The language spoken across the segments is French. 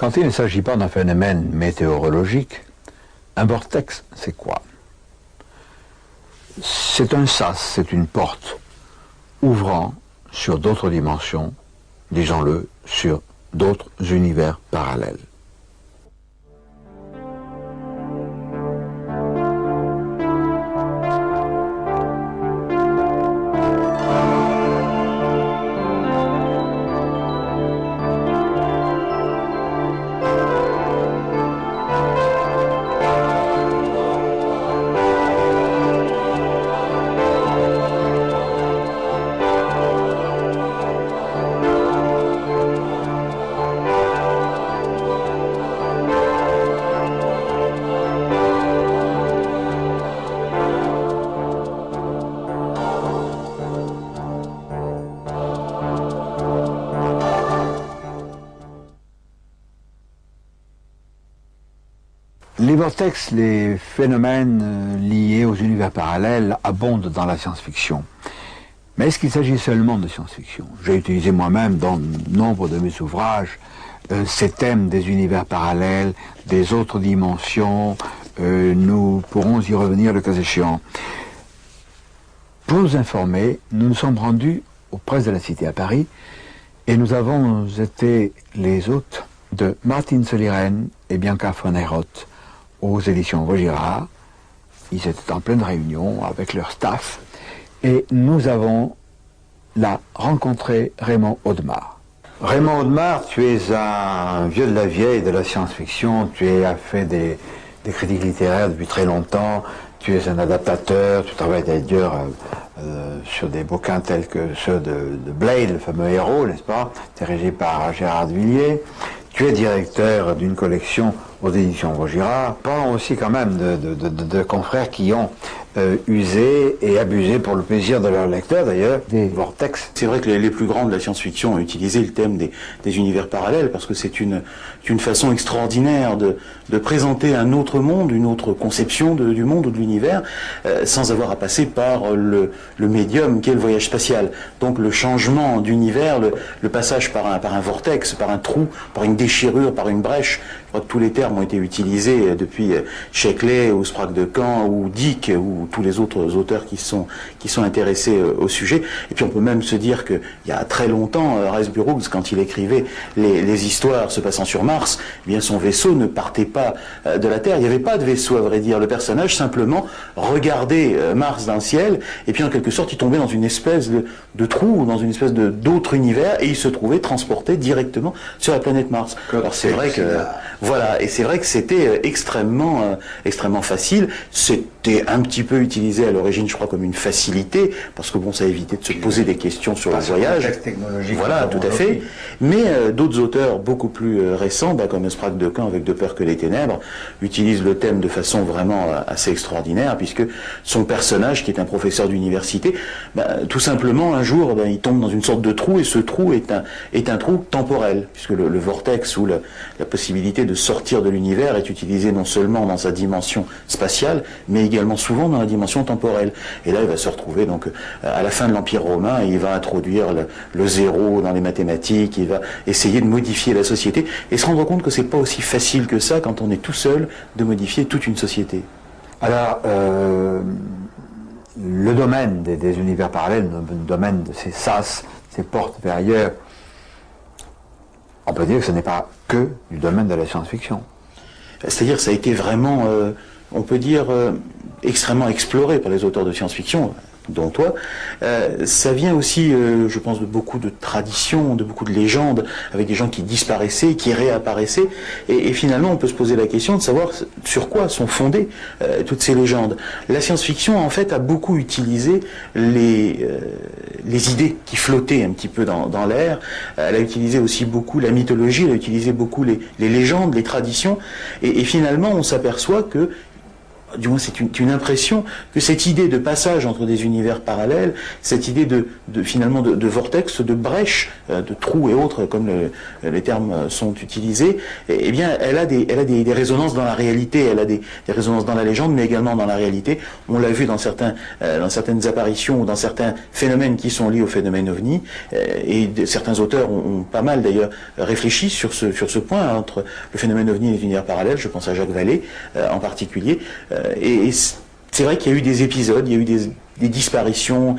Quand il ne s'agit pas d'un phénomène météorologique, un vortex, c'est quoi? C'est un sas, c'est une porte ouvrant sur d'autres dimensions, disons-le, sur d'autres univers parallèles. Les vortex, les phénomènes liés aux univers parallèles abondent dans la science-fiction. Mais est-ce qu'il s'agit seulement de science-fiction? J'ai utilisé moi-même dans nombre de mes ouvrages ces thèmes des univers parallèles, des autres dimensions. Nous pourrons y revenir le cas échéant. Pour nous informer, nous nous sommes rendus aux Presses de la Cité à Paris et nous avons été les hôtes de Martin Soliren et Bianca von Heroth aux éditions Vaugirard. Ils étaient en pleine réunion avec leur staff et nous avons là rencontré Raymond Audemarre. Raymond Audemarre, tu es un vieux de la vieille de la science-fiction, tu as fait des critiques littéraires depuis très longtemps, tu es un adaptateur, tu travailles d'ailleurs sur des bouquins tels que ceux de Blade, le fameux héros, n'est-ce pas, dirigé par Gérard de Villiers. Tu es directeur d'une collection aux éditions Vaugirard. Parlons aussi quand même de confrères qui ont usé et abusé pour le plaisir de leurs lecteurs d'ailleurs des vortex. C'est vrai que les plus grands de la science-fiction ont utilisé le thème des univers parallèles parce que c'est une façon extraordinaire de présenter un autre monde, une autre conception du monde ou de l'univers sans avoir à passer par le médium qu'est le voyage spatial. Donc le changement d'univers, le passage par un vortex, par un trou, par une déchirure, par une brèche. Je crois que tous les termes ont été utilisés depuis Sheckley ou Sprague de Camp ou Dick ou tous les autres auteurs qui sont intéressés au sujet. Et puis on peut même se dire qu'il y a très longtemps, Rice Burroughs, quand il écrivait les histoires se passant sur Mars, eh bien son vaisseau ne partait pas de la Terre. Il n'y avait pas de vaisseau, à vrai dire. Le personnage simplement regardait Mars dans le ciel et puis en quelque sorte il tombait dans une espèce de trou, dans une espèce d'autre univers et il se trouvait transporté directement sur la planète Mars. Alors c'est vrai que voilà, et c'est vrai que c'était extrêmement facile. C'était un petit peu utilisé à l'origine, je crois, comme une facilité, parce que bon, ça évitait de se poser des questions sur le voyage. Voilà, tout à fait. Mais d'autres auteurs beaucoup plus récents, comme Sprague de Camp avec De peur que les ténèbres, utilisent le thème de façon vraiment assez extraordinaire, puisque son personnage, qui est un professeur d'université, tout simplement un jour, il tombe dans une sorte de trou, et ce trou est un trou temporel, puisque le vortex ou la possibilité de sortir de l'univers est utilisée non seulement dans sa dimension spatiale, mais également souvent dans la dimension temporelle. Et là, il va se retrouver donc à la fin de l'Empire romain, et il va introduire le zéro dans les mathématiques, il va essayer de modifier la société, et se rendre compte que c'est pas aussi facile que ça, quand on est tout seul, de modifier toute une société. Alors, le domaine des univers parallèles, le domaine de ces sas, ces portes vers ailleurs, on peut dire que ce n'est pas que du domaine de la science-fiction. C'est-à-dire que ça a été vraiment, on peut dire, extrêmement exploré par les auteurs de science-fiction, dont toi. Ça vient aussi, je pense, de beaucoup de traditions, de beaucoup de légendes, avec des gens qui disparaissaient, qui réapparaissaient, et finalement on peut se poser la question de savoir sur quoi sont fondées toutes ces légendes. La science-fiction, en fait, a beaucoup utilisé les idées qui flottaient un petit peu dans l'air. Elle a utilisé aussi beaucoup la mythologie, elle a utilisé beaucoup les légendes, les traditions, et finalement on s'aperçoit que du moins c'est une impression, que cette idée de passage entre des univers parallèles, cette idée finalement de vortex, de brèche, de trous et autres, comme les termes sont utilisés, eh bien, elle a des résonances dans la réalité, elle a des résonances dans la légende, mais également dans la réalité. On l'a vu dans certaines apparitions ou dans certains phénomènes qui sont liés au phénomène OVNI, et certains auteurs ont pas mal d'ailleurs réfléchi sur ce point, entre le phénomène OVNI et les univers parallèles. Je pense à Jacques Vallée en particulier. Et c'est vrai qu'il y a eu des épisodes, il y a eu des disparitions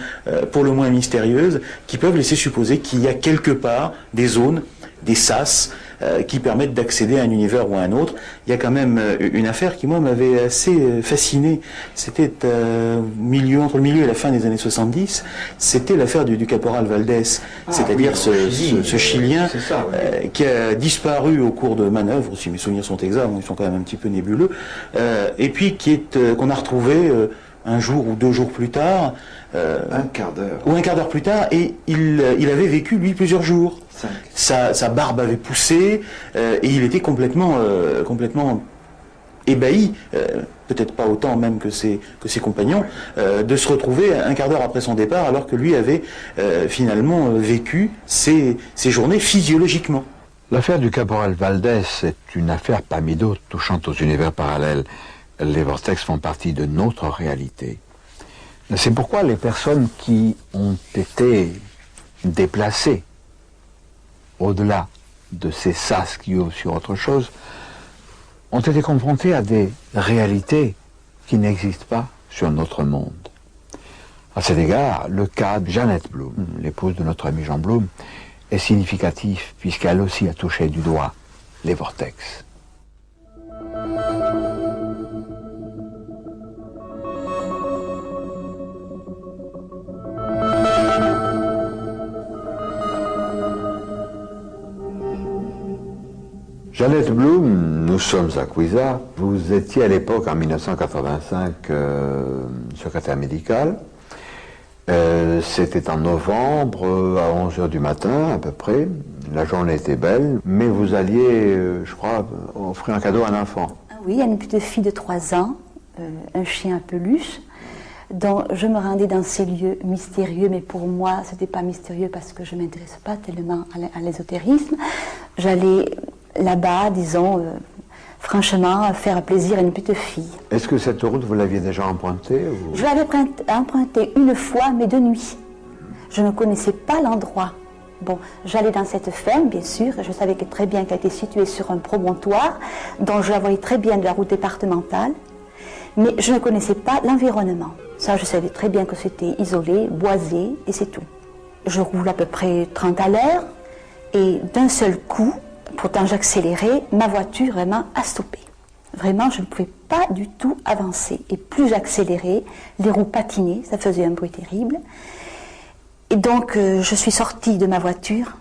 pour le moins mystérieuses qui peuvent laisser supposer qu'il y a quelque part des zones, des sas qui permettent d'accéder à un univers ou à un autre. Il y a quand même une affaire qui, moi, m'avait assez fasciné. C'était entre le milieu et la fin des années 70. C'était l'affaire du caporal Valdés, c'est-à-dire ce Chilien qui a disparu au cours de manœuvres, si mes souvenirs sont exacts, ils sont quand même un petit peu nébuleux, et puis qu'on a retrouvé un jour ou 2 jours plus tard, un quart d'heure. Ou un quart d'heure plus tard, et il avait vécu, lui, plusieurs jours. Sa barbe avait poussé, et il était complètement ébahi, peut-être pas autant même que ses compagnons, de se retrouver un quart d'heure après son départ, alors que lui avait finalement vécu ses journées physiologiquement. L'affaire du caporal Valdés est une affaire parmi d'autres touchant aux univers parallèles. Les vortex font partie de notre réalité. C'est pourquoi les personnes qui ont été déplacées au-delà de ces sas qui ouvrent sur autre chose ont été confrontées à des réalités qui n'existent pas sur notre monde. À cet égard, le cas de Jeannette Blum, l'épouse de notre ami Jean Blum, est significatif puisqu'elle aussi a touché du doigt les vortex. Jeannette Blum, nous sommes à Cuisa. Vous étiez à l'époque, en 1985, secrétaire médical. C'était en novembre, à 11h du matin à peu près. La journée était belle, mais vous alliez, je crois, offrir un cadeau à un enfant. Oui, à une petite fille de 3 ans, un chien peluche, dont je me rendais dans ces lieux mystérieux, mais pour moi, ce n'était pas mystérieux parce que je ne m'intéresse pas tellement à l'ésotérisme. J'allais là-bas, disons, franchement, faire plaisir à une petite fille. Est-ce que cette route, vous l'aviez déjà empruntée ou... Je l'avais empruntée une fois, mais de nuit. Je ne connaissais pas l'endroit. Bon, j'allais dans cette ferme, bien sûr, je savais très bien qu'elle était située sur un promontoire, dont je la voyais très bien de la route départementale, mais je ne connaissais pas l'environnement. Ça, je savais très bien que c'était isolé, boisé, et c'est tout. Je roule à peu près 30 à l'heure, et d'un seul coup, pourtant j'accélérais, ma voiture vraiment a stoppé. Vraiment, je ne pouvais pas du tout avancer. Et plus j'accélérais, les roues patinaient, ça faisait un bruit terrible. Et donc, je suis sortie de ma voiture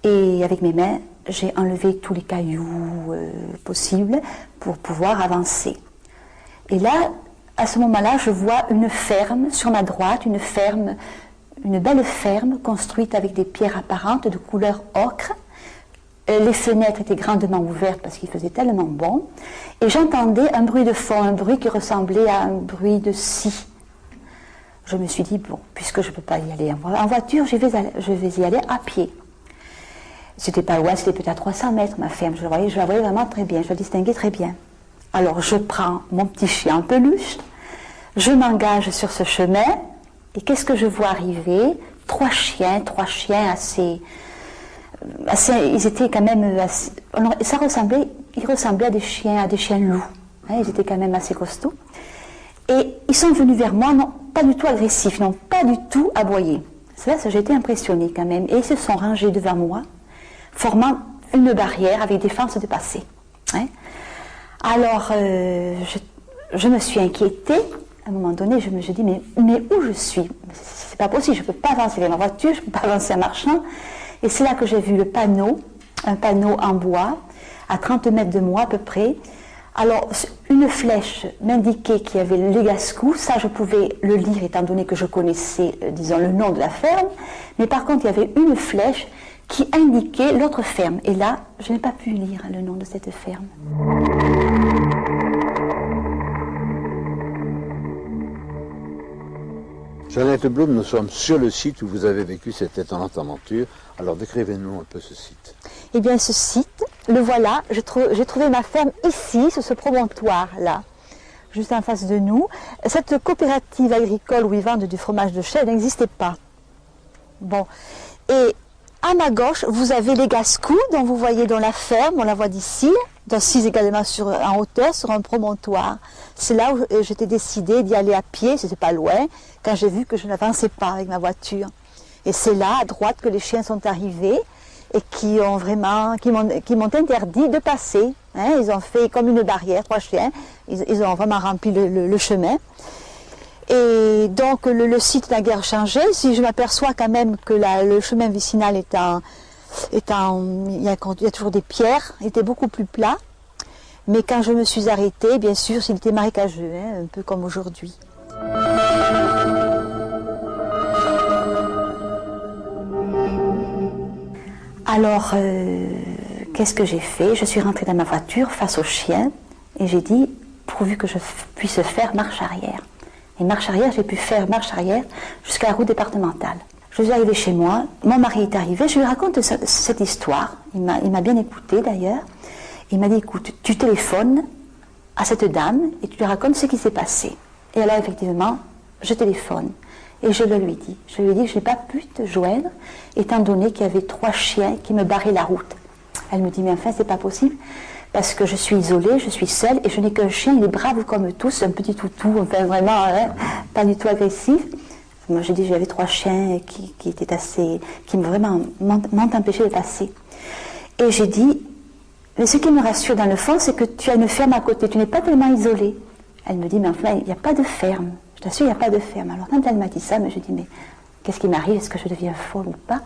et avec mes mains, j'ai enlevé tous les cailloux possibles pour pouvoir avancer. Et là, à ce moment-là, je vois une ferme sur ma droite, une belle ferme construite avec des pierres apparentes de couleur ocre. Les fenêtres étaient grandement ouvertes parce qu'il faisait tellement bon. Et j'entendais un bruit de fond, un bruit qui ressemblait à un bruit de scie. Je me suis dit, bon, puisque je ne peux pas y aller en voiture, je vais y aller à pied. C'était pas loin, c'était peut-être à 300 mètres ma ferme. Je la voyais vraiment très bien, je la distinguais très bien. Alors je prends mon petit chien en peluche, je m'engage sur ce chemin, et qu'est-ce que je vois arriver? Trois chiens assez... Ils étaient quand même assez, ils ressemblaient à des chiens loups. Hein, ils étaient quand même assez costauds. Et ils sont venus vers moi, non pas du tout agressifs, non pas du tout aboyés. Ça, j'ai été impressionnée quand même. Et ils se sont rangés devant moi, formant une barrière avec des forces de passer. Hein. Alors, je me suis inquiétée. À un moment donné, je me suis dit, mais où je suis? C'est pas possible, je ne peux pas avancer avec ma voiture, je ne peux pas avancer en marchant. Et c'est là que j'ai vu le panneau, un panneau en bois, à 30 mètres de moi à peu près. Alors, une flèche m'indiquait qu'il y avait l'Egascou, ça je pouvais le lire étant donné que je connaissais, disons, le nom de la ferme. Mais par contre, il y avait une flèche qui indiquait l'autre ferme. Et là, je n'ai pas pu lire le nom de cette ferme. Jeannette Blum, nous sommes sur le site où vous avez vécu cette étonnante aventure. Alors décrivez-nous un peu ce site. Eh bien ce site, le voilà, j'ai trouvé ma ferme ici, sur ce promontoire-là, juste en face de nous. Cette coopérative agricole où ils vendent du fromage de chèvre n'existait pas. Bon, et à ma gauche, vous avez les Gascous, dont vous voyez dans la ferme, on la voit d'ici, d'assises également en hauteur, sur un promontoire. C'est là où j'étais décidée d'y aller à pied, c'était pas loin, quand j'ai vu que je n'avançais pas avec ma voiture. Et c'est là, à droite, que les chiens sont arrivés et qui m'ont interdit de passer. Hein. Ils ont fait comme une barrière, 3 chiens, ils ont vraiment rempli le chemin. Et donc le site n'a guère changé. Si je m'aperçois quand même que le chemin vicinal il y a toujours des pierres, il était beaucoup plus plat. Mais quand je me suis arrêtée, bien sûr, il était marécageux, hein, un peu comme aujourd'hui. Alors, qu'est-ce que j'ai fait? Je suis rentrée dans ma voiture face aux chiens et j'ai dit, pourvu que je puisse faire marche arrière. Et marche arrière, j'ai pu faire marche arrière jusqu'à la route départementale. Je suis arrivée chez moi, mon mari est arrivé, je lui raconte cette histoire. Il m'a bien écoutée d'ailleurs. Il m'a dit, écoute, tu téléphones à cette dame et tu lui racontes ce qui s'est passé. Et alors effectivement, je téléphone et je le lui dis. Je lui ai dit que je n'ai pas pu te joindre étant donné qu'il y avait 3 chiens qui me barraient la route. Elle me dit, mais enfin, c'est pas possible. Parce que je suis isolée, je suis seule et je n'ai qu'un chien, il est brave comme tous, un petit toutou, enfin vraiment hein, pas du tout agressif. Moi j'ai dit j'avais 3 chiens qui étaient qui m'ont empêché de passer. Et j'ai dit, mais ce qui me rassure dans le fond, c'est que tu as une ferme à côté, tu n'es pas tellement isolée. Elle me dit, mais enfin, il n'y a pas de ferme. Je t'assure, il n'y a pas de ferme. Alors quand elle m'a dit ça, je dis, mais qu'est-ce qui m'arrive? Est-ce que je deviens folle ou pas?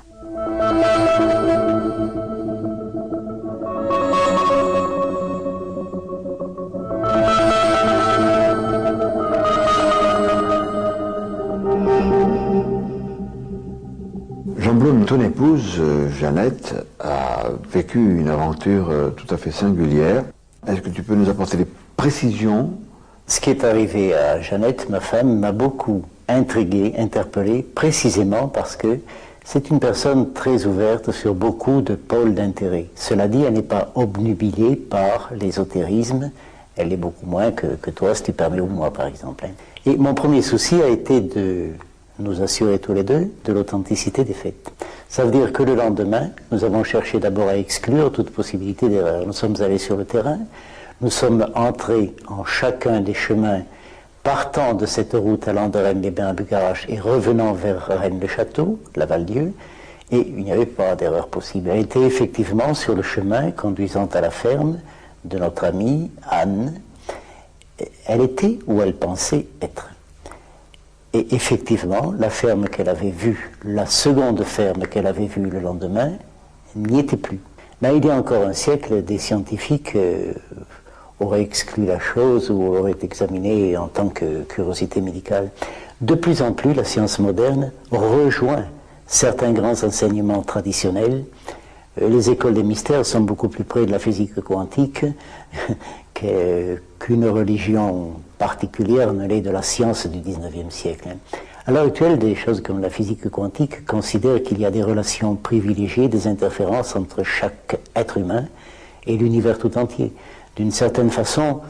Jean Blum, ton épouse, Jeannette, a vécu une aventure tout à fait singulière. Est-ce que tu peux nous apporter des précisions? Ce qui est arrivé à Jeannette, ma femme, m'a beaucoup intrigué, interpellé, précisément parce que c'est une personne très ouverte sur beaucoup de pôles d'intérêt. Cela dit, elle n'est pas obnubilée par l'ésotérisme, elle l'est beaucoup moins que toi, si tu permets, ou moi par exemple. Et mon premier souci a été de nous assurer tous les deux de l'authenticité des faits. Ça veut dire que le lendemain, nous avons cherché d'abord à exclure toute possibilité d'erreur. Nous sommes allés sur le terrain, nous sommes entrés en chacun des chemins partant de cette route allant de Rennes-les-Bains à Bucarache et revenant vers Rennes-le-Château, la Val-Dieu, et il n'y avait pas d'erreur possible. Elle était effectivement sur le chemin conduisant à la ferme de notre amie Anne. Elle était où elle pensait être. Et effectivement, la ferme qu'elle avait vue, la seconde ferme qu'elle avait vue le lendemain, n'y était plus. Mais il y a encore un siècle, des scientifiques auraient exclu la chose ou auraient examiné en tant que curiosité médicale. De plus en plus, la science moderne rejoint certains grands enseignements traditionnels. Les écoles des mystères sont beaucoup plus près de la physique quantique qu'une religion particulière ne l'est de la science du XIXe siècle. À l'heure actuelle, des choses comme la physique quantique considèrent qu'il y a des relations privilégiées, des interférences entre chaque être humain et l'univers tout entier. D'une certaine façon,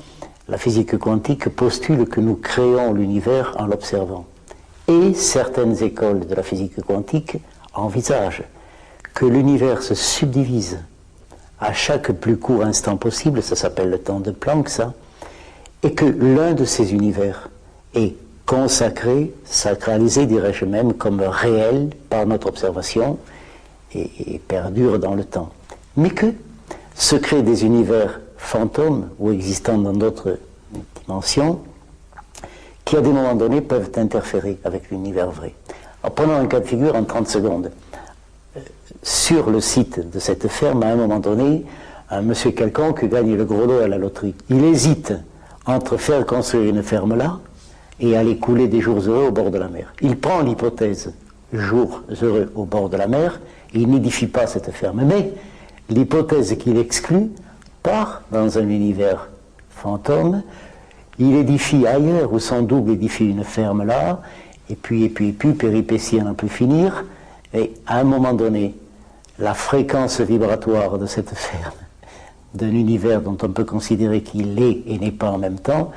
la physique quantique postule que nous créons l'univers en l'observant. Et certaines écoles de la physique quantique envisagent que l'univers se subdivise à chaque plus court instant possible, ça s'appelle le temps de Planck, ça, et que l'un de ces univers est consacré, sacralisé, dirais-je même, comme réel par notre observation et perdure dans le temps. Mais que se créent des univers fantômes ou existants dans d'autres dimensions qui, à des moments donnés, peuvent interférer avec l'univers vrai. Alors, prenons un cas de figure en 30 secondes. Sur le site de cette ferme, à un moment donné, un monsieur quelconque gagne le gros lot à la loterie. Il hésite entre faire construire une ferme là et aller couler des jours heureux au bord de la mer. Il prend l'hypothèse jours heureux au bord de la mer et il n'édifie pas cette ferme. Mais l'hypothèse qu'il exclut part dans un univers fantôme. Il édifie ailleurs où son double édifie une ferme là et puis, péripéties à n'en plus finir, et à un moment donné, la fréquence vibratoire de cette ferme, d'un univers dont on peut considérer qu'il est et n'est pas en même temps,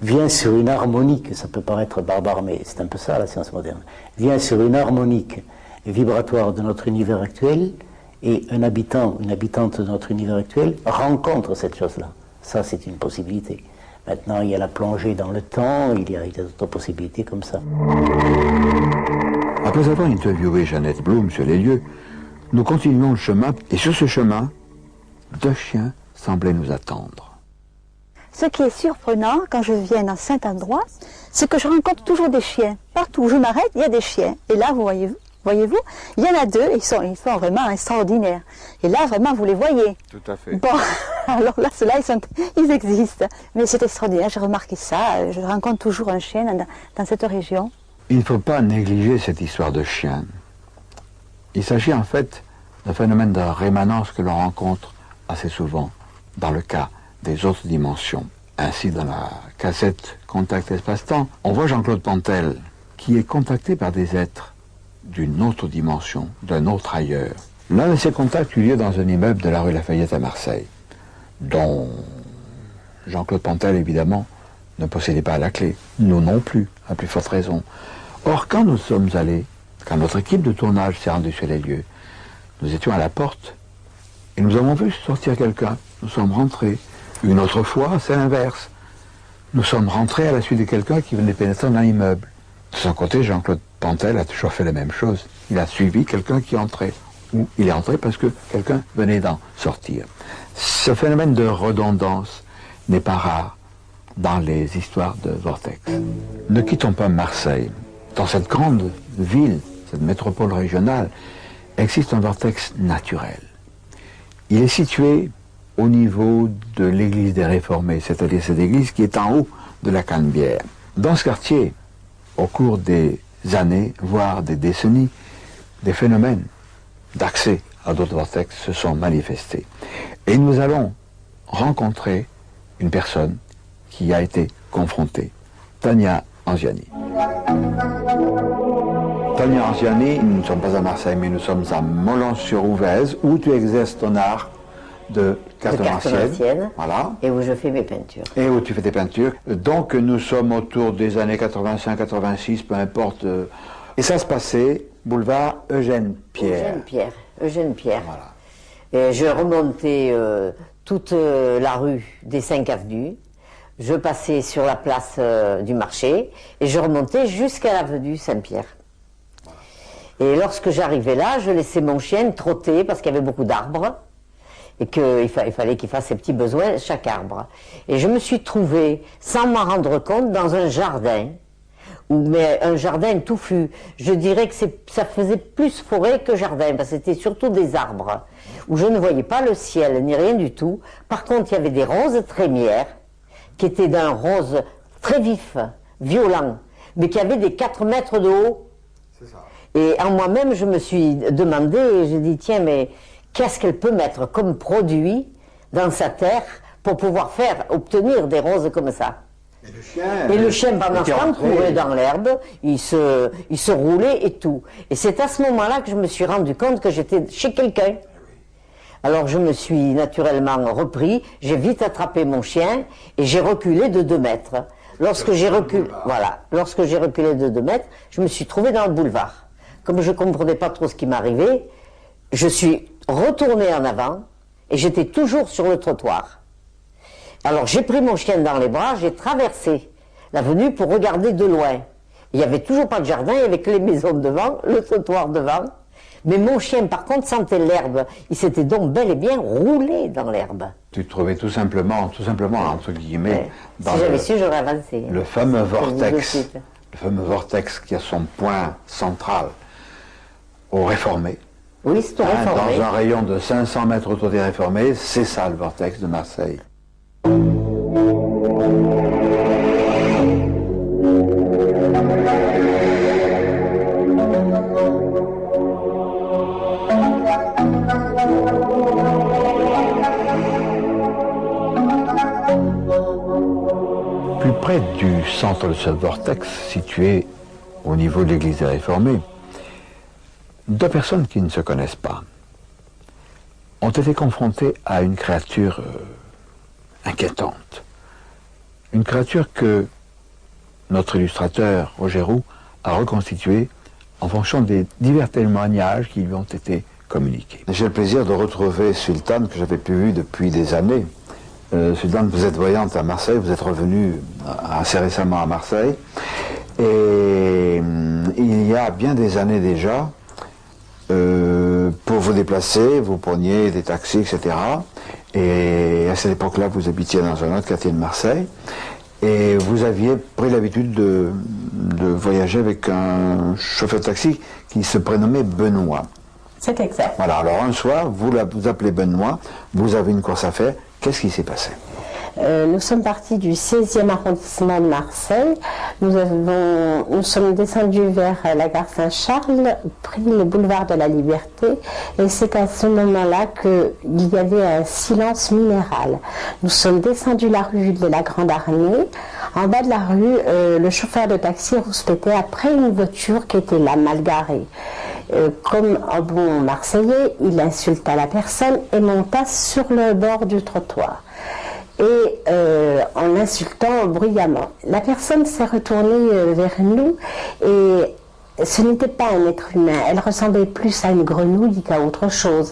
vient sur une harmonique, ça peut paraître barbare, mais c'est un peu ça la science moderne, vient sur une harmonique vibratoire de notre univers actuel, et un habitant, une habitante de notre univers actuel rencontre cette chose-là. Ça, c'est une possibilité. Maintenant, il y a la plongée dans le temps, il y a d'autres possibilités comme ça. Après avoir interviewé Jeannette Blum sur les lieux, nous continuons le chemin, et sur ce chemin, 2 chiens semblaient nous attendre. Ce qui est surprenant quand je viens dans cet endroit, c'est que je rencontre toujours des chiens. Partout où je m'arrête, il y a des chiens. Et là, voyez-vous, il y en a 2, ils sont vraiment extraordinaires. Et là, vraiment, vous les voyez. Tout à fait. Bon, alors là, ceux-là, ils existent. Mais c'est extraordinaire, j'ai remarqué ça. Je rencontre toujours un chien dans cette région. Il ne faut pas négliger cette histoire de chiens. Il s'agit en fait d'un phénomène de rémanence que l'on rencontre assez souvent dans le cas des autres dimensions. Ainsi, dans la cassette Contact Espace-Temps, on voit Jean-Claude Pantel qui est contacté par des êtres d'une autre dimension, d'un autre ailleurs. L'un de ces contacts eut lieu dans un immeuble de la rue Lafayette à Marseille, dont Jean-Claude Pantel, évidemment, ne possédait pas la clé. Nous non plus, à plus forte raison. Or, quand nous sommes allés, quand notre équipe de tournage s'est rendue sur les lieux, nous étions à la porte et nous avons vu sortir quelqu'un. Nous sommes rentrés. Une autre fois, c'est l'inverse. Nous sommes rentrés à la suite de quelqu'un qui venait pénétrer dans l'immeuble. De son côté, Jean-Claude Pantel a toujours fait la même chose. Il a suivi quelqu'un qui entrait. Ou il est entré parce que quelqu'un venait d'en sortir. Ce phénomène de redondance n'est pas rare dans les histoires de vortex. Ne quittons pas Marseille. Dans cette grande ville, cette métropole régionale, existe un vortex naturel. Il est situé au niveau de l'église des Réformés, c'est-à-dire cette église qui est en haut de la Canebière. Dans ce quartier, au cours des années, voire des décennies, des phénomènes d'accès à d'autres vortex se sont manifestés. Et nous allons rencontrer une personne qui a été confrontée, Tania Anziani. Tania Anziani, nous ne sommes pas à Marseille, mais nous sommes à Mollans-sur-Ouvèze, où tu exerces ton art de cartomancienne. Voilà. Et où je fais mes peintures. Et où tu fais tes peintures. Donc nous sommes autour des années 85-86, peu importe. Et ça se passait boulevard Eugène Pierre. Eugène Pierre. Voilà. Et je remontais toute la rue des 5 avenues. Je passais sur la place du marché et je remontais jusqu'à l'avenue Saint-Pierre. Et lorsque j'arrivais là, je laissais mon chien trotter parce qu'il y avait beaucoup d'arbres et qu'il fallait qu'il fasse ses petits besoins chaque arbre. Et je me suis trouvée, sans m'en rendre compte, dans un jardin, mais un jardin touffu. Je dirais que ça faisait plus forêt que jardin, parce que c'était surtout des arbres, où je ne voyais pas le ciel, ni rien du tout. Par contre, il y avait des roses trémières, qui étaient d'un rose très vif, violent, mais qui avaient des 4 mètres de haut. C'est ça. Et en moi-même, je me suis demandé, et j'ai dit, tiens, mais qu'est-ce qu'elle peut mettre comme produit dans sa terre pour pouvoir obtenir des roses comme ça? Et le chien, pendant ce temps, courait dans l'herbe, il se roulait et tout. Et c'est à ce moment-là que je me suis rendu compte que j'étais chez quelqu'un. Alors je me suis naturellement repris, j'ai vite attrapé mon chien et j'ai reculé de 2 mètres. Lorsque j'ai reculé de 2 mètres, je me suis trouvé dans le boulevard. Comme je ne comprenais pas trop ce qui m'arrivait, je suis retourné en avant et j'étais toujours sur le trottoir. Alors j'ai pris mon chien dans les bras, j'ai traversé l'avenue pour regarder de loin. Il n'y avait toujours pas de jardin, il n'y avait que les maisons devant, le trottoir devant. Mais mon chien, par contre, sentait l'herbe. Il s'était donc bel et bien roulé dans l'herbe. Tu te trouvais tout simplement, entre guillemets, dans si j'avais su, j'aurais avancé. Le fameux vortex qui a son point central au Réformé. Oui, c'est au Réformé. Dans un rayon de 500 mètres autour des Réformés, c'est ça le vortex de Marseille. Plus près du centre de ce vortex, situé au niveau de l'Église des Réformés, deux personnes qui ne se connaissent pas ont été confrontées à une créature inquiétante. Une créature que notre illustrateur, Roger Roux, a reconstituée en fonction des divers témoignages qui lui ont été communiqués. J'ai le plaisir de retrouver Sultan, que j'avais plus vu depuis des années. Sultan, vous êtes voyante à Marseille, vous êtes revenu assez récemment à Marseille. Et il y a bien des années déjà, pour vous déplacer, vous preniez des taxis, etc. Et à cette époque-là, vous habitiez dans un autre quartier de Marseille. Et vous aviez pris l'habitude de voyager avec un chauffeur de taxi qui se prénommait Benoît. C'est exact. Voilà, alors un soir, vous appelez Benoît, vous avez une course à faire. Qu'est-ce qui s'est passé? Nous sommes partis du 16e arrondissement de Marseille. Nous sommes descendus vers la gare Saint-Charles, pris le boulevard de la Liberté, et c'est à ce moment-là qu'il y avait un silence minéral. Nous sommes descendus la rue de la Grande Armée. En bas de la rue, le chauffeur de taxi rouspétait après une voiture qui était là, mal garée. Comme un bon Marseillais, il insulta la personne et monta sur le bord du trottoir. Et en l'insultant bruyamment. La personne s'est retournée vers nous et ce n'était pas un être humain, elle ressemblait plus à une grenouille qu'à autre chose,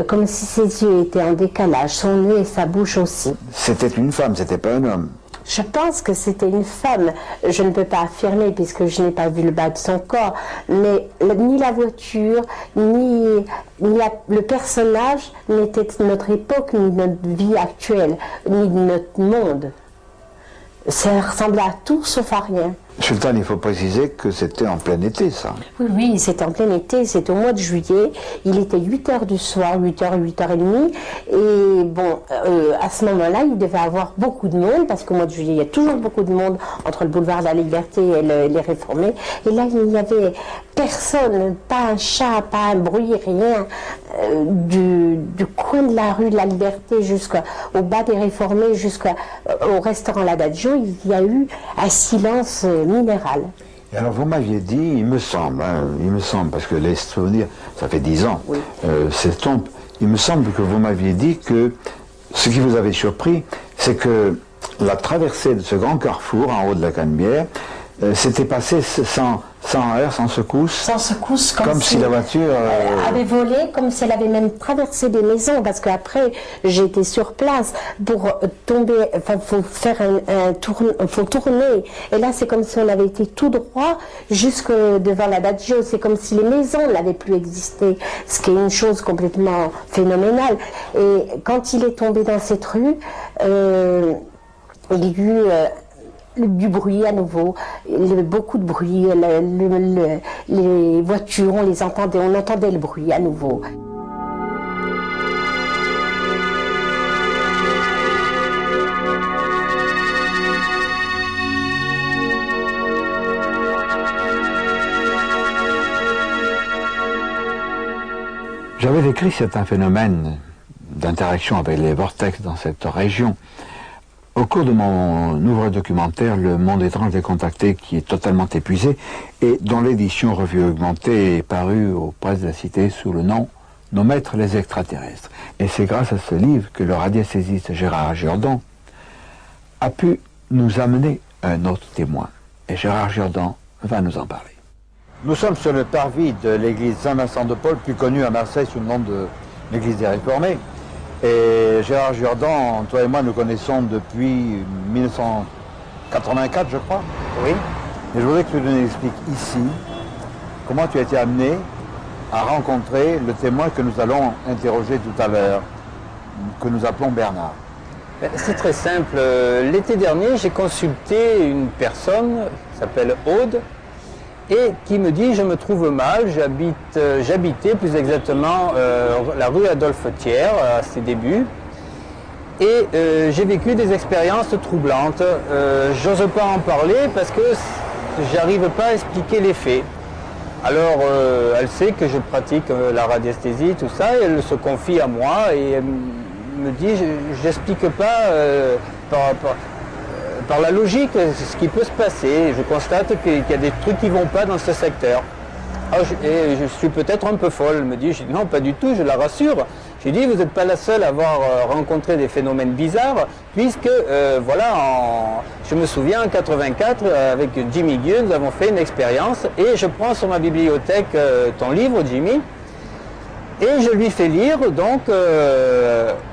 comme si ses yeux étaient en décalage, son nez et sa bouche aussi. C'était une femme, c'était pas un homme. Je pense que c'était une femme. Je ne peux pas affirmer puisque je n'ai pas vu le bas de son corps, mais ni la voiture, ni le personnage n'était de notre époque, ni de notre vie actuelle, ni de notre monde. Ça ressemblait à tout sauf à rien. Sultan, il faut préciser que c'était en plein été, ça. Oui, c'était en plein été, c'était au mois de juillet. Il était 8h du soir, 8h, 8h30. Et bon, à ce moment-là, il devait avoir beaucoup de monde, parce qu'au mois de juillet, il y a toujours beaucoup de monde entre le boulevard de la Liberté et les Réformés. Et là, il n'y avait personne, pas un chat, pas un bruit, rien. Du coin de la rue de la Liberté jusqu'au bas des Réformés, jusqu'au restaurant L'Adagio, il y a eu un silence minéral. Et alors vous m'aviez dit, il me semble, parce que les souvenirs, ça fait 10 ans, oui. S'estompent, il me semble que vous m'aviez dit que ce qui vous avait surpris, c'est que la traversée de ce grand carrefour en haut de la Canebière s'était passée sans heurts, sans secousse. Sans secousse, comme si la voiture avait volé, comme si elle avait même traversé des maisons, parce qu'après j'étais sur place pour tomber, enfin faut faire faut tourner, et là c'est comme si on avait été tout droit jusque devant l'Adagio, c'est comme si les maisons n'avaient plus existé, ce qui est une chose complètement phénoménale. Et quand il est tombé dans cette rue, il y a eu du bruit à nouveau, beaucoup de bruit, les voitures, on les entendait, on entendait le bruit à nouveau. J'avais décrit certains phénomènes d'interaction avec les vortex dans cette région au cours de mon ouvrage documentaire Le Monde étrange décontacté, qui est totalement épuisé et dont l'édition revue augmentée est parue aux presses de la Cité sous le nom Nos maîtres les extraterrestres. Et c'est grâce à ce livre que le radiesthésiste Gérard Jourdan a pu nous amener un autre témoin. Et Gérard Jourdan va nous en parler. Nous sommes sur le parvis de l'église Saint-Vincent de Paul, plus connue à Marseille sous le nom de l'église des Réformés. Et Gérard Jourdan, toi et moi, nous connaissons depuis 1984, je crois. Oui. Et je voudrais que tu nous expliques ici comment tu as été amené à rencontrer le témoin que nous allons interroger tout à l'heure, que nous appelons Bernard. C'est très simple. L'été dernier, j'ai consulté une personne qui s'appelle Aude et qui me dit « Je me trouve mal, j'habitais plus exactement la rue Adolphe Thiers à ses débuts et j'ai vécu des expériences troublantes. J'ose pas en parler parce que j'arrive pas à expliquer les faits. Alors elle sait que je pratique la radiesthésie, tout ça, et elle se confie à moi et elle me dit « J'explique pas par la logique, ce qui peut se passer. Je constate qu'il y a des trucs qui ne vont pas dans ce secteur. Alors, je suis peut-être un peu folle. Elle me dit, je dis, non, pas du tout, je la rassure. J'ai dit, vous n'êtes pas la seule à avoir rencontré des phénomènes bizarres, puisque, je me souviens, en 84, avec Jimmy Gueux, nous avons fait une expérience, et je prends sur ma bibliothèque ton livre, Jimmy, et je lui fais lire, donc,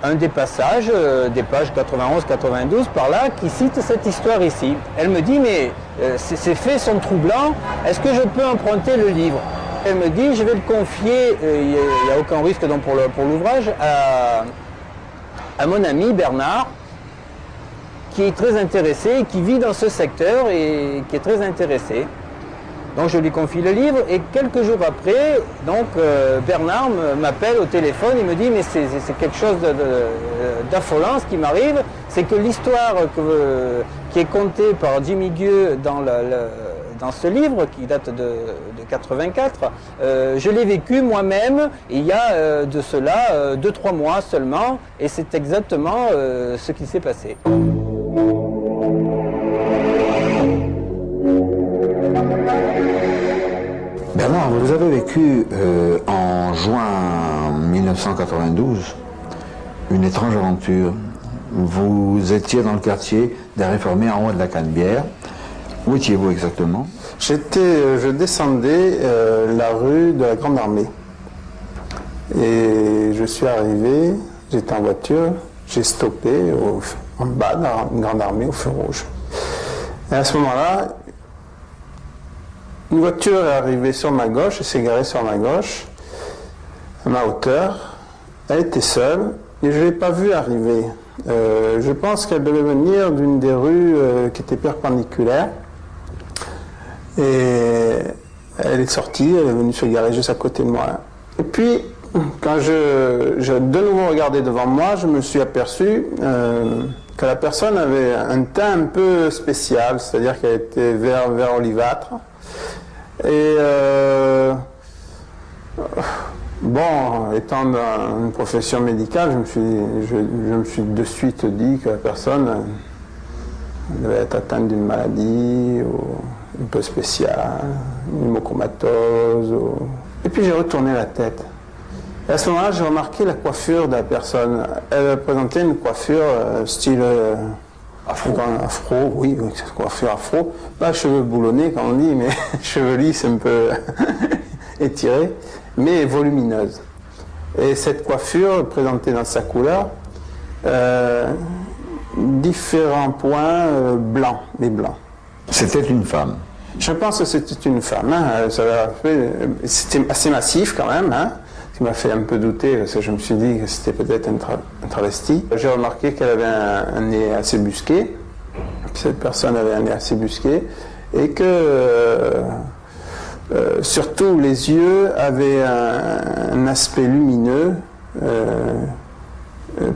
un des passages, des pages 91-92, par là, qui cite cette histoire ici. Elle me dit, mais ces faits sont troublants, est-ce que je peux emprunter le livre ? Elle me dit, je vais le confier, il n'y a aucun risque donc pour l'ouvrage, à mon ami Bernard, qui est très intéressé, qui vit dans ce secteur et qui est très intéressé. Donc je lui confie le livre et quelques jours après, donc Bernard m'appelle au téléphone, il me dit, mais c'est quelque chose d'affolant ce qui m'arrive, c'est que l'histoire qui est contée par Jimmy Gueux dans ce livre, qui date de 84, je l'ai vécu moi-même il y a de cela 2-3 mois seulement, et c'est exactement ce qui s'est passé. Bernard, vous avez vécu en juin 1992 une étrange aventure. Vous étiez dans le quartier des Réformés en haut de la Canebière. Où étiez-vous exactement? Je descendais la rue de la Grande Armée. Et je suis arrivé, j'étais en voiture, j'ai stoppé en bas de la Grande Armée au feu rouge. Et à ce moment-là, une voiture est arrivée sur ma gauche, elle s'est garée sur ma gauche, à ma hauteur. Elle était seule et je ne l'ai pas vue arriver. Je pense qu'elle devait venir d'une des rues qui était perpendiculaire. Et elle est sortie, elle est venue se garer juste à côté de moi. Et puis, quand je de nouveau regardé devant moi, je me suis aperçu que la personne avait un teint un peu spécial, c'est-à-dire qu'elle était vert olivâtre. Et bon, étant dans une profession médicale, je me suis de suite dit que la personne devait être atteinte d'une maladie ou un peu spéciale, une hémochromatose. Et puis j'ai retourné la tête. Et à ce moment-là, j'ai remarqué la coiffure de la personne. Elle présentait une coiffure style afro, oui, coiffure afro. Pas cheveux boulonnés, comme on dit, mais cheveux lisses, un peu étirés, mais volumineuse. Et cette coiffure présentait dans sa couleur différents points blancs, des blancs. C'était une femme. Je pense que c'était une femme. Hein. C'était assez massif quand même. Hein. Ce qui m'a fait un peu douter, parce que je me suis dit que c'était peut-être un travesti. J'ai remarqué qu'elle avait un nez assez busqué. Cette personne avait un nez assez busqué. Et que surtout les yeux avaient un aspect lumineux.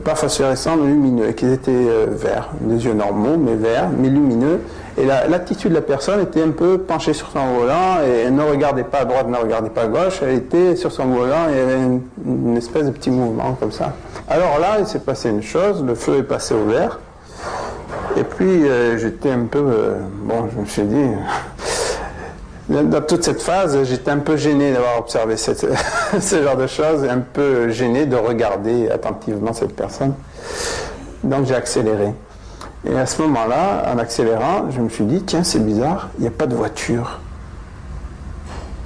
Pas phosphorescent, mais lumineux, et qu'ils étaient verts, des yeux normaux, mais verts, mais lumineux. Et l'attitude de la personne était un peu penchée sur son volant, et elle ne regardait pas à droite, ne regardait pas à gauche, elle était sur son volant, et il y avait une espèce de petit mouvement comme ça. Alors là, il s'est passé une chose, le feu est passé au vert, et puis j'étais un peu, bon, je me suis dit... Dans toute cette phase, j'étais un peu gêné d'avoir observé ce genre de choses, un peu gêné de regarder attentivement cette personne. Donc j'ai accéléré. Et à ce moment-là, en accélérant, je me suis dit, tiens, c'est bizarre, il n'y a pas de voiture.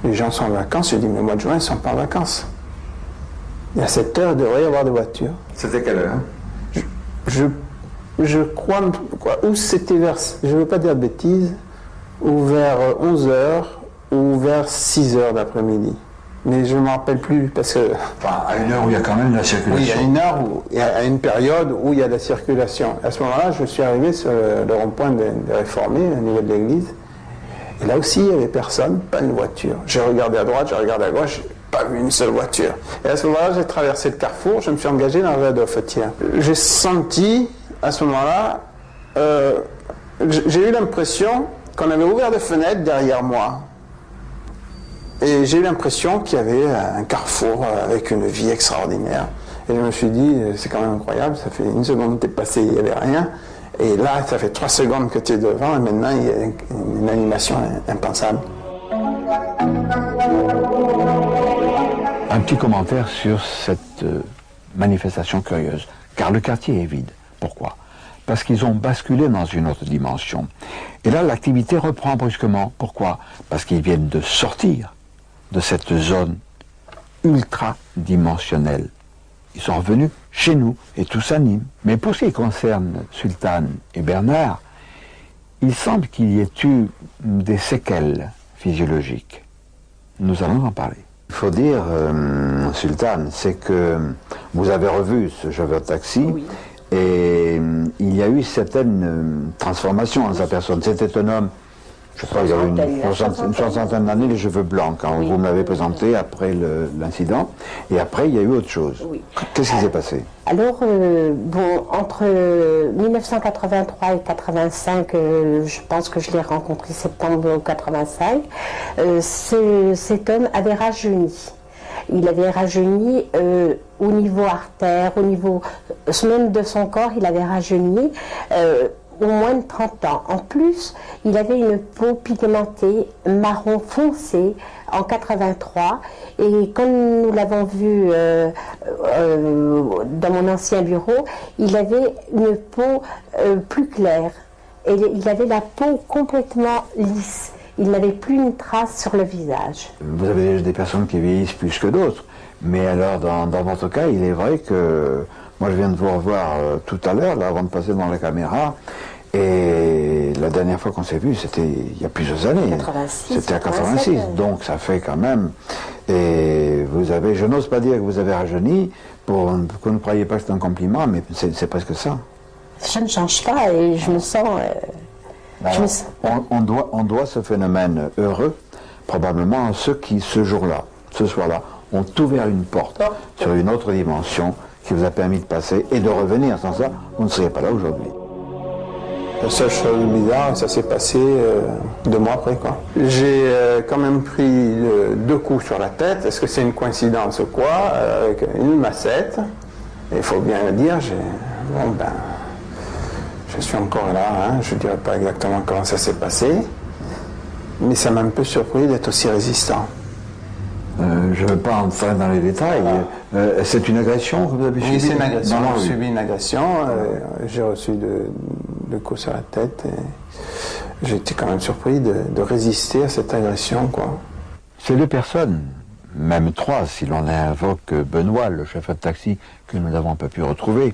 Les gens sont en vacances, j'ai dit, mais au mois de juin, ils ne sont pas en vacances. Et à cette heure, il devrait y avoir des voitures. C'était quelle heure? Je crois, ou c'était vers, je ne veux pas dire de bêtises, ou vers 11h, ou vers 6h d'après-midi. Mais je ne me rappelle plus, parce que... Enfin, à une heure où il y a quand même de la circulation. Oui, à une heure, à une période où il y a de la circulation. À ce moment-là, je suis arrivé sur le rond-point des Réformés, au niveau de l'église, et là aussi, il n'y avait personne, pas une voiture. J'ai regardé à droite, j'ai regardé à gauche, pas vu une seule voiture. Et à ce moment-là, j'ai traversé le carrefour, je me suis engagé dans la rue Adolphe-Thiers. J'ai senti, à ce moment-là, j'ai eu l'impression qu'on avait ouvert des fenêtres derrière moi. Et j'ai eu l'impression qu'il y avait un carrefour avec une vie extraordinaire. Et je me suis dit, c'est quand même incroyable, ça fait une seconde que t'es passé, il n'y avait rien. Et là, ça fait 3 secondes que tu es devant, et maintenant, il y a une animation impensable. Un petit commentaire sur cette manifestation curieuse, car le quartier est vide. Pourquoi? Parce qu'ils ont basculé dans une autre dimension. Et là, l'activité reprend brusquement. Pourquoi? Parce qu'ils viennent de sortir de cette zone ultra-dimensionnelle. Ils sont revenus chez nous et tout s'anime. Mais pour ce qui concerne Sultan et Bernard, il semble qu'il y ait eu des séquelles physiologiques. Nous allons en parler. Il faut dire, Sultan, c'est que vous avez revu ce chauffeur de taxi, oui. Et il y a eu certaines transformations dans sa personne. C'était un homme, je crois qu'il y avait une soixantaine d'années, les cheveux blancs, quand oui. Vous me l'avez présenté après l'incident. Et après, il y a eu autre chose. Oui. Qu'est-ce qui s'est passé? Alors, bon, entre 1983 et 85, je pense que je l'ai rencontré septembre 85, cet homme avait rajeuni. Il avait rajeuni au niveau artère, au niveau même de son corps, il avait rajeuni au moins de 30 ans. En plus, il avait une peau pigmentée marron foncé en 83. Et quand nous l'avons vu dans mon ancien bureau, il avait une peau plus claire. Et il avait la peau complètement lisse. Il n'avait plus une trace sur le visage. Vous avez des personnes qui vieillissent plus que d'autres. Mais alors, dans votre cas, il est vrai que... Moi, je viens de vous revoir tout à l'heure, là, avant de passer dans la caméra. Et la dernière fois qu'on s'est vu, c'était il y a plusieurs années. 86. C'était à 86. Donc, ça fait quand même... Et vous avez... Je n'ose pas dire que vous avez rajeuni, pour que vous ne croyez pas que c'est un compliment, mais c'est presque ça. Je ne change pas et je me sens... On doit ce phénomène heureux probablement à ceux qui, ce jour-là, ce soir-là, ont ouvert une porte sur une autre dimension qui vous a permis de passer et de revenir. Sans ça, vous ne seriez pas là aujourd'hui. La seule chose bizarre, ça s'est passé 2 mois après, quoi. J'ai quand même pris 2 coups sur la tête. Est-ce que c'est une coïncidence ou quoi? Avec une massette. Et il faut bien le dire, je suis encore là, hein. Je ne dirais pas exactement comment ça s'est passé, mais ça m'a un peu surpris d'être aussi résistant. Je ne vais pas entrer dans les détails. C'est une agression que vous avez subie? Oui, c'est une agression. J'ai subi une agression. J'ai reçu 2 coups sur la tête. Et j'ai été quand même surpris de résister à cette agression, quoi. Ces 2 personnes, même 3, si l'on invoque Benoît, le chauffeur de taxi que nous n'avons pas pu retrouver,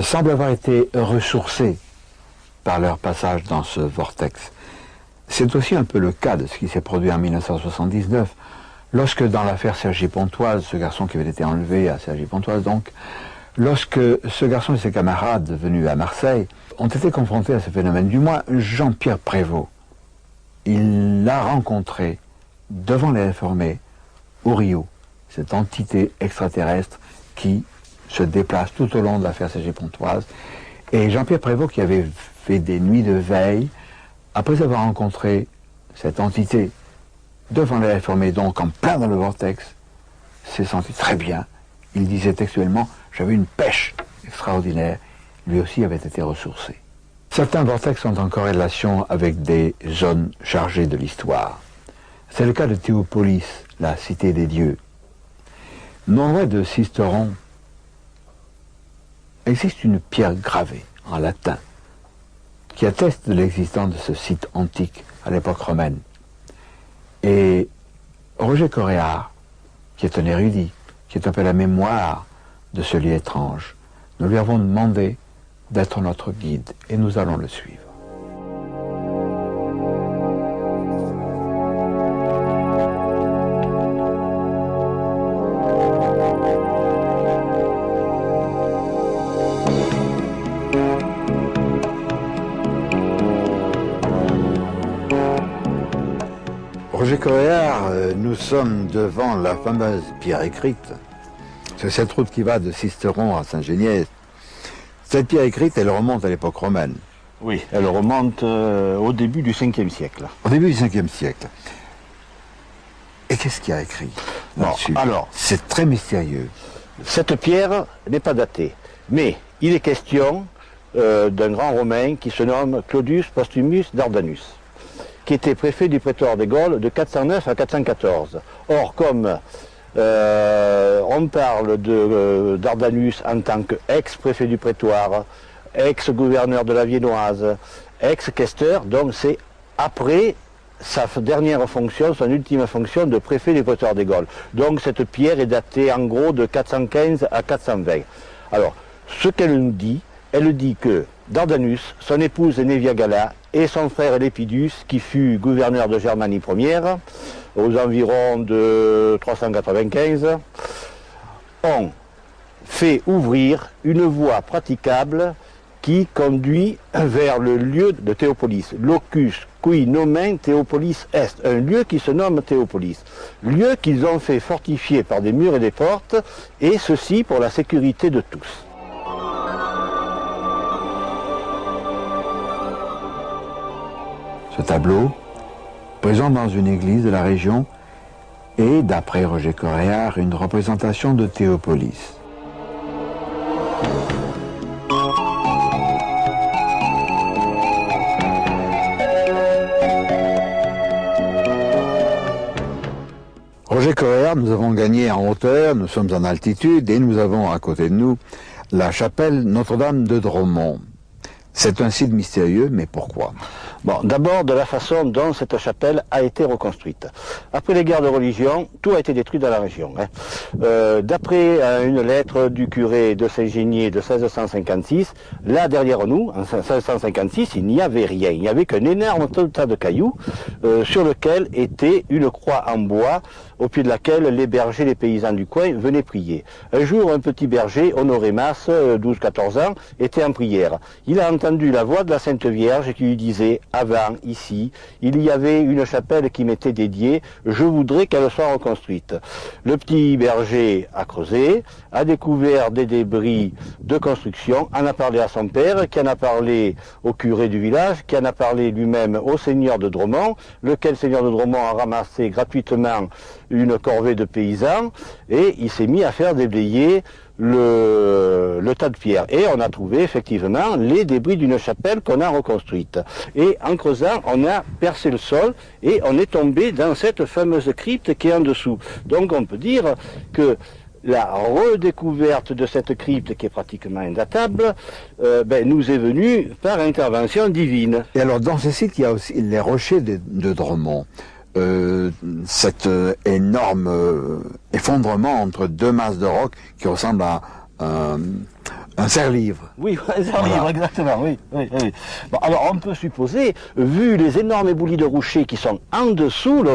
semblent avoir été ressourcés par leur passage dans ce vortex. C'est aussi un peu le cas de ce qui s'est produit en 1979, lorsque dans l'affaire Cergy-Pontoise, ce garçon qui avait été enlevé à Cergy-Pontoise donc, lorsque ce garçon et ses camarades venus à Marseille ont été confrontés à ce phénomène, du moins Jean-Pierre Prévost, il l'a rencontré devant les réformés au Rio, cette entité extraterrestre qui se déplace tout au long de l'affaire Cergy-Pontoise. Et Jean-Pierre Prévost, qui avait fait des nuits de veille, après avoir rencontré cette entité devant les réformés, donc en plein dans le vortex, s'est senti très bien. Il disait textuellement, j'avais une pêche extraordinaire. Lui aussi avait été ressourcé. Certains vortex sont en corrélation avec des zones chargées de l'histoire. C'est le cas de Théopolis, la cité des dieux. Non loin de Sisteron, existe une pierre gravée en latin qui atteste de l'existence de ce site antique à l'époque romaine. Et Roger Coréard, qui est un érudit, qui est un peu la mémoire de ce lieu étrange, nous lui avons demandé d'être notre guide et nous allons le suivre. Roger Coréard, nous sommes devant la fameuse pierre écrite. C'est cette route qui va de Sisteron à Saint-Géniès. Cette pierre écrite, elle remonte à l'époque romaine. Oui, elle remonte au début du 5e siècle. Au début du 5e siècle. Et qu'est-ce qu'il y a écrit là-dessus? Alors, c'est très mystérieux. Cette pierre n'est pas datée, mais il est question d'un grand Romain qui se nomme Claudius Postumus Dardanus, qui était préfet du prétoire des Gaules de 409 à 414. Or, comme on parle de Dardanus en tant qu'ex-préfet du prétoire, ex-gouverneur de la Viennoise, ex-questeur, donc c'est après sa dernière fonction, son ultime fonction de préfet du prétoire des Gaules. Donc cette pierre est datée en gros de 415 à 420. Alors, ce qu'elle nous dit, elle dit que Dardanus, son épouse Nevia Galla et son frère Lepidus, qui fut gouverneur de Germanie première, aux environs de 395, ont fait ouvrir une voie praticable qui conduit vers le lieu de Théopolis, locus qui nomen Théopolis est, un lieu qui se nomme Théopolis, lieu qu'ils ont fait fortifier par des murs et des portes, et ceci pour la sécurité de tous. Ce tableau, présent dans une église de la région, est, d'après Roger Coréard, une représentation de Théopolis. Roger Coréard, nous avons gagné en hauteur, nous sommes en altitude et nous avons à côté de nous la chapelle Notre-Dame de Dromont. C'est un site mystérieux, mais pourquoi? Bon, d'abord de la façon dont cette chapelle a été reconstruite. Après les guerres de religion, tout a été détruit dans la région. D'après une lettre du curé de Saint-Génier de 1656, là derrière nous, en 1656, il n'y avait rien. Il n'y avait qu'un énorme tas de cailloux sur lequel était une croix en bois au pied de laquelle les bergers, les paysans du coin venaient prier. Un jour, un petit berger, Honoré Masse, 12-14 ans, était en prière. Il a entendu la voix de la Sainte Vierge qui lui disait « Avant, ici, il y avait une chapelle qui m'était dédiée, je voudrais qu'elle soit reconstruite. » Le petit berger a creusé, a découvert des débris de construction, en a parlé à son père, qui en a parlé au curé du village, qui en a parlé lui-même au seigneur de Dromont, lequel seigneur de Dromont a ramassé gratuitement une corvée de paysans, et il s'est mis à faire déblayer le tas de pierres. Et on a trouvé effectivement les débris d'une chapelle qu'on a reconstruite. Et en creusant, on a percé le sol et on est tombé dans cette fameuse crypte qui est en dessous. Donc on peut dire que la redécouverte de cette crypte, qui est pratiquement indatable, nous est venue par intervention divine. Et alors dans ce site, il y a aussi les rochers de Dromont. Cet énorme effondrement entre deux masses de roc qui ressemble à un serre-livre. Oui, un serre-livre, voilà. Exactement, oui. Bon, alors on peut supposer, vu les énormes éboulis de rochers qui sont en dessous,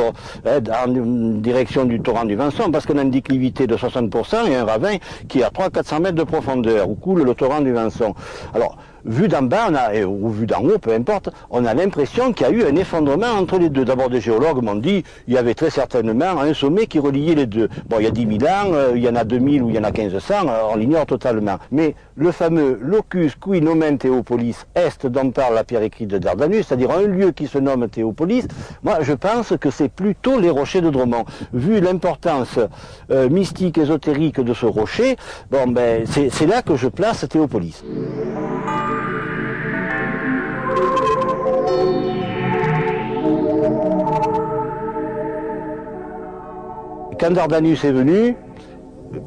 en direction du torrent du Vinçon, parce qu'on a une déclivité de 60% et un ravin qui est à 300-400 mètres de profondeur, où coule le torrent du Vinçon. Alors, vu d'en bas, ou vu d'en haut, peu importe, on a l'impression qu'il y a eu un effondrement entre les deux. D'abord, des géologues m'ont dit qu'il y avait très certainement un sommet qui reliait les deux. Bon, il y a 10 000 ans, il y en a 2000 ou il y en a 1500, on l'ignore totalement. Mais le fameux locus qui nomen Théopolis est dont parle la pierre écrite de Dardanus, c'est-à-dire un lieu qui se nomme Théopolis, moi je pense que c'est plutôt les rochers de Dromont. Vu l'importance mystique, ésotérique de ce rocher, c'est là que je place Théopolis. Quand Dardanus est venu,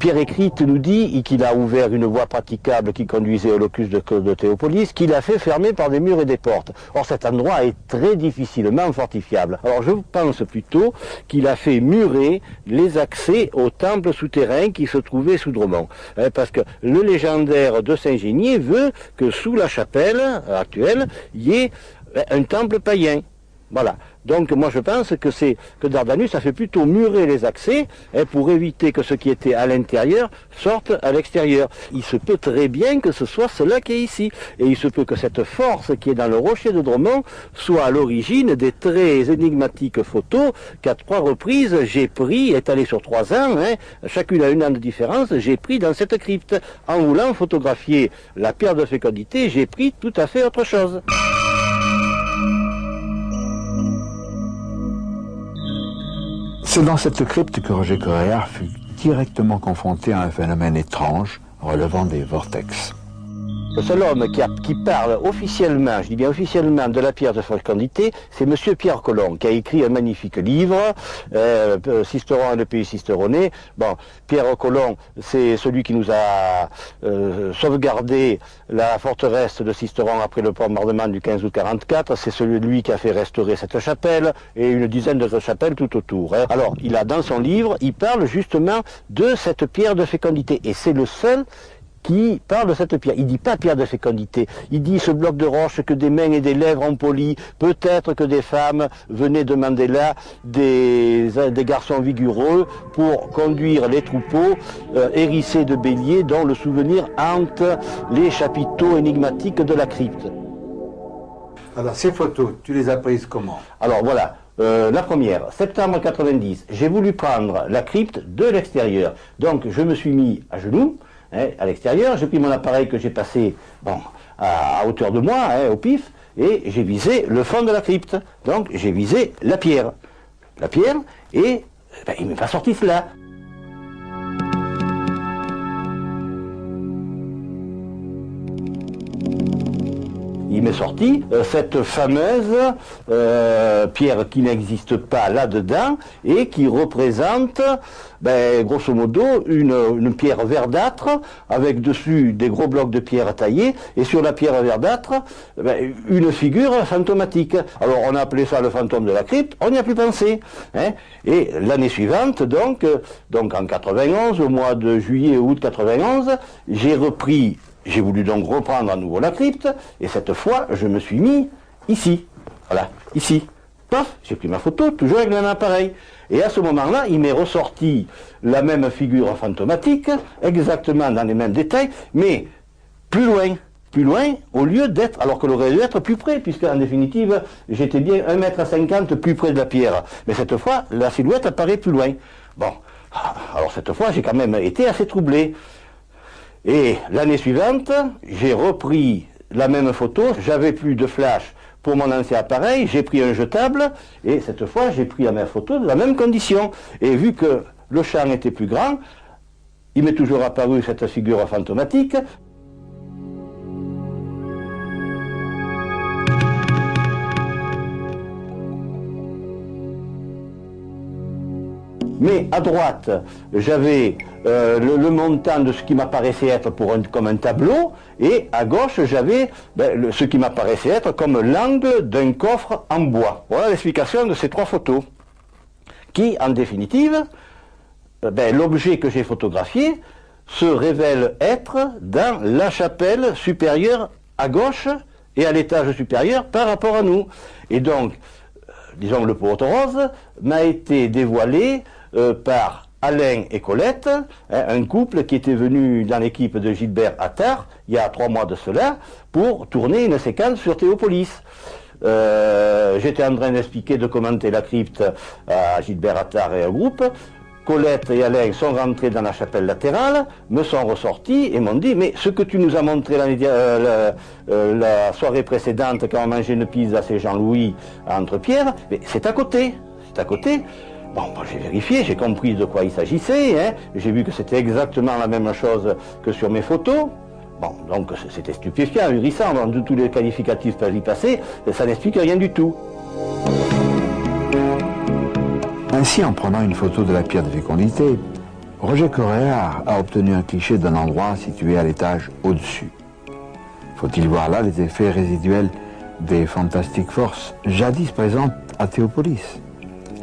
Pierre écrite nous dit qu'il a ouvert une voie praticable qui conduisait au locus de Théopolis, qu'il a fait fermer par des murs et des portes. Or cet endroit est très difficilement fortifiable. Alors je pense plutôt qu'il a fait murer les accès au temple souterrain qui se trouvait sous Dromont. Parce que le légendaire de Saint-Génier veut que sous la chapelle actuelle, il y ait un temple païen. Voilà. Donc moi je pense que Dardanus a fait plutôt murer les accès pour éviter que ce qui était à l'intérieur sorte à l'extérieur. Il se peut très bien que ce soit cela qui est ici. Et il se peut que cette force qui est dans le rocher de Dromont soit à l'origine des très énigmatiques photos qu'à 3 reprises j'ai pris, étalées sur 3 ans, chacune à 1 an de différence, j'ai pris dans cette crypte. En voulant photographier la pierre de fécondité, j'ai pris tout à fait autre chose. C'est dans cette crypte que Roger Coréard fut directement confronté à un phénomène étrange relevant des vortex. Le seul homme qui parle officiellement, je dis bien officiellement, de la pierre de fécondité, c'est monsieur Pierre Colomb, qui a écrit un magnifique livre, Sisteron et le pays cisteronné. Bon, Pierre Colomb, c'est celui qui nous a sauvegardé la forteresse de Sisteron après le bombardement du 15 août 44. C'est celui qui a fait restaurer cette chapelle et une dizaine d'autres chapelles tout autour. Hein. Alors, il a dans son livre, il parle justement de cette pierre de fécondité, et c'est le seul qui parle de cette pierre. Il ne dit pas pierre de fécondité, il dit ce bloc de roche que des mains et des lèvres ont poli, peut-être que des femmes venaient demander là des garçons vigoureux pour conduire les troupeaux hérissés de béliers dont le souvenir hante les chapiteaux énigmatiques de la crypte. Alors ces photos, tu les as prises comment? Alors voilà. La première, septembre 90, j'ai voulu prendre la crypte de l'extérieur. Donc je me suis mis à genoux, à l'extérieur, j'ai pris mon appareil que j'ai passé à hauteur de moi, au pif, et j'ai visé le fond de la crypte. Donc j'ai visé la pierre. La pierre, et il m'a pas sorti cela. Il m'est sorti cette fameuse pierre qui n'existe pas là-dedans et qui représente, grosso modo, une pierre verdâtre avec dessus des gros blocs de pierre taillés et sur la pierre verdâtre, une figure fantomatique. Alors on a appelé ça le fantôme de la crypte, on n'y a plus pensé. Hein. Et l'année suivante, donc en 91, au mois de juillet août 91, j'ai voulu donc reprendre à nouveau la crypte, et cette fois, je me suis mis ici. Voilà, ici. Paf, j'ai pris ma photo, toujours avec le même appareil. Et à ce moment-là, il m'est ressorti la même figure fantomatique, exactement dans les mêmes détails, mais plus loin, au lieu d'être, alors qu'elle aurait dû être plus près, puisque en définitive, j'étais bien 1,50 m plus près de la pierre. Mais cette fois, la silhouette apparaît plus loin. Bon, alors cette fois, j'ai quand même été assez troublé. Et l'année suivante, j'ai repris la même photo, j'avais plus de flash pour mon ancien appareil, j'ai pris un jetable, et cette fois j'ai pris la même photo de la même condition. Et vu que le champ était plus grand, il m'est toujours apparu cette figure fantomatique. Mais à droite, j'avais le montant de ce qui m'apparaissait être comme un tableau, et à gauche, j'avais ce qui m'apparaissait être comme l'angle d'un coffre en bois. Voilà l'explication de ces trois photos, qui, en définitive, l'objet que j'ai photographié se révèle être dans la chapelle supérieure à gauche et à l'étage supérieur par rapport à nous. Et donc, disons, le pot rose m'a été dévoilé par Alain et Colette, un couple qui était venu dans l'équipe de Gilbert Attard, il y a 3 mois de cela, pour tourner une séquence sur Théopolis. J'étais en train d'expliquer, de commenter la crypte à Gilbert Attard et au groupe. Colette et Alain sont rentrés dans la chapelle latérale, me sont ressortis et m'ont dit « Mais ce que tu nous as montré la soirée précédente quand on mangeait une pizza chez Jean-Louis à Entrepierre, c'est à côté, c'est à côté. » Bon, j'ai vérifié, j'ai compris de quoi il s'agissait, j'ai vu que c'était exactement la même chose que sur mes photos. Bon, donc c'était stupéfiant, ahurissant, de tous les qualificatifs peuvent y passer, ça n'explique rien du tout. Ainsi, en prenant une photo de la pierre de fécondité, Roger Correa a obtenu un cliché d'un endroit situé à l'étage au-dessus. Faut-il voir là les effets résiduels des Fantastic Forces, jadis présentes à Théopolis?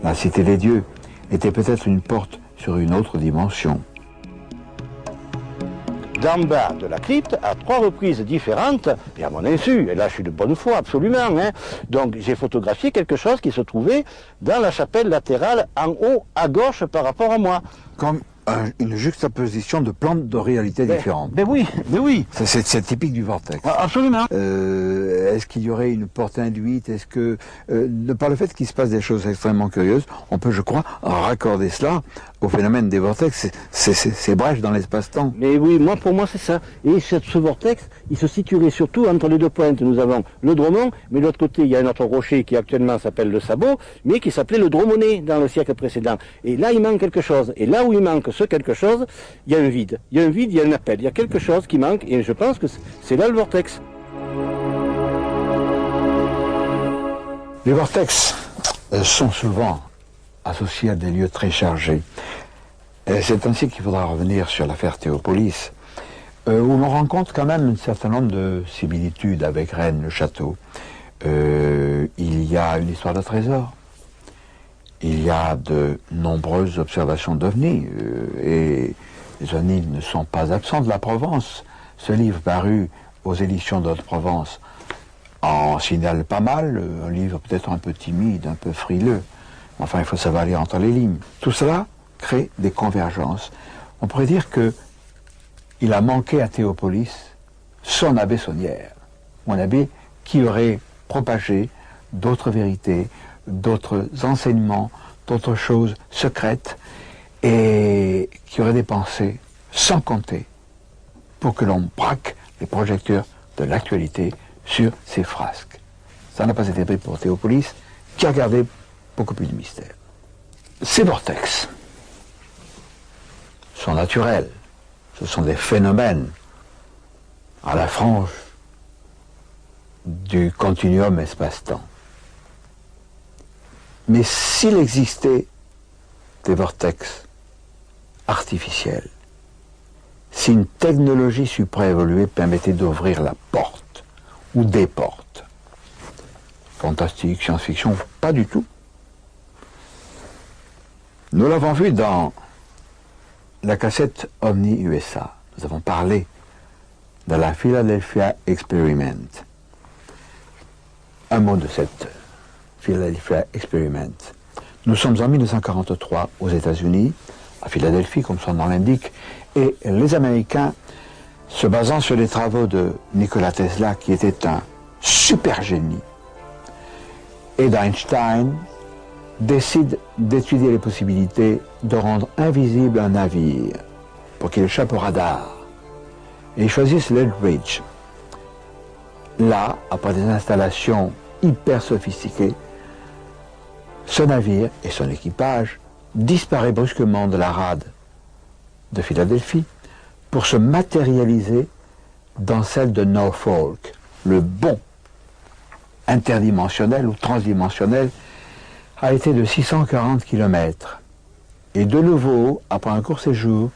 La cité des dieux était peut-être une porte sur une autre dimension. D'en bas de la crypte, à 3 reprises différentes, et à mon insu, et là je suis de bonne foi absolument, donc j'ai photographié quelque chose qui se trouvait dans la chapelle latérale en haut à gauche par rapport à moi. Comme une juxtaposition de plans de réalité différentes. Mais oui, mais oui. C'est typique du vortex. Absolument. Est-ce qu'il y aurait une porte induite? Est-ce que, par le fait qu'il se passe des choses extrêmement curieuses, on peut, je crois, raccorder cela au phénomène des vortex, ces brèches dans l'espace-temps. Mais oui, pour moi c'est ça. Et ce vortex, il se situerait surtout entre les deux pointes. Nous avons le Dromont, mais de l'autre côté, il y a un autre rocher qui actuellement s'appelle le Sabot, mais qui s'appelait le Dromonnet dans le siècle précédent. Et là, il manque quelque chose. Et là où il manque ce quelque chose, il y a un vide. Il y a un vide, il y a un appel. Il y a quelque chose qui manque, et je pense que c'est là le vortex. Les vortex sont souvent associés à des lieux très chargés. C'est ainsi qu'il faudra revenir sur l'affaire Théopolis, où l'on rencontre quand même un certain nombre de similitudes avec Rennes, le château. Il y a une histoire de trésor, il y a de nombreuses observations d'ovnis, et les ovnis ne sont pas absents de la Provence. Ce livre paru aux éditions d'Haute-Provence en signale pas mal, un livre peut-être un peu timide, un peu frileux. Enfin, il faut savoir lire entre les lignes. Tout cela crée des convergences. On pourrait dire que il a manqué à Théopolis son abbé Saunière, un abbé qui aurait propagé d'autres vérités, d'autres enseignements, d'autres choses secrètes, et qui aurait dépensé sans compter pour que l'on braque les projecteurs de l'actualité sur ces frasques. Ça n'a pas été pris pour Théopolis, qui a gardé beaucoup plus de mystère. Ces vortex sont naturels. Ce sont des phénomènes à la frange du continuum espace-temps. Mais s'il existait des vortex artificiels, si une technologie supraévoluée permettait d'ouvrir la porte, ou des portes, fantastique, science-fiction, pas du tout. Nous l'avons vu dans la cassette Omni USA. Nous avons parlé de la Philadelphia Experiment. Un mot de cette Philadelphia Experiment. Nous sommes en 1943 aux États-Unis, à Philadelphie, comme son nom l'indique, et les Américains, se basant sur les travaux de Nikola Tesla, qui était un super génie, et d'Einstein, décident d'étudier les possibilités de rendre invisible un navire pour qu'il échappe au radar. Et ils choisissent l'Eldridge. Là, après des installations hyper sophistiquées, ce navire et son équipage disparaît brusquement de la rade de Philadelphie pour se matérialiser dans celle de Norfolk. Le bond interdimensionnel ou transdimensionnel a été de 640 km. Et de nouveau, après un court séjour,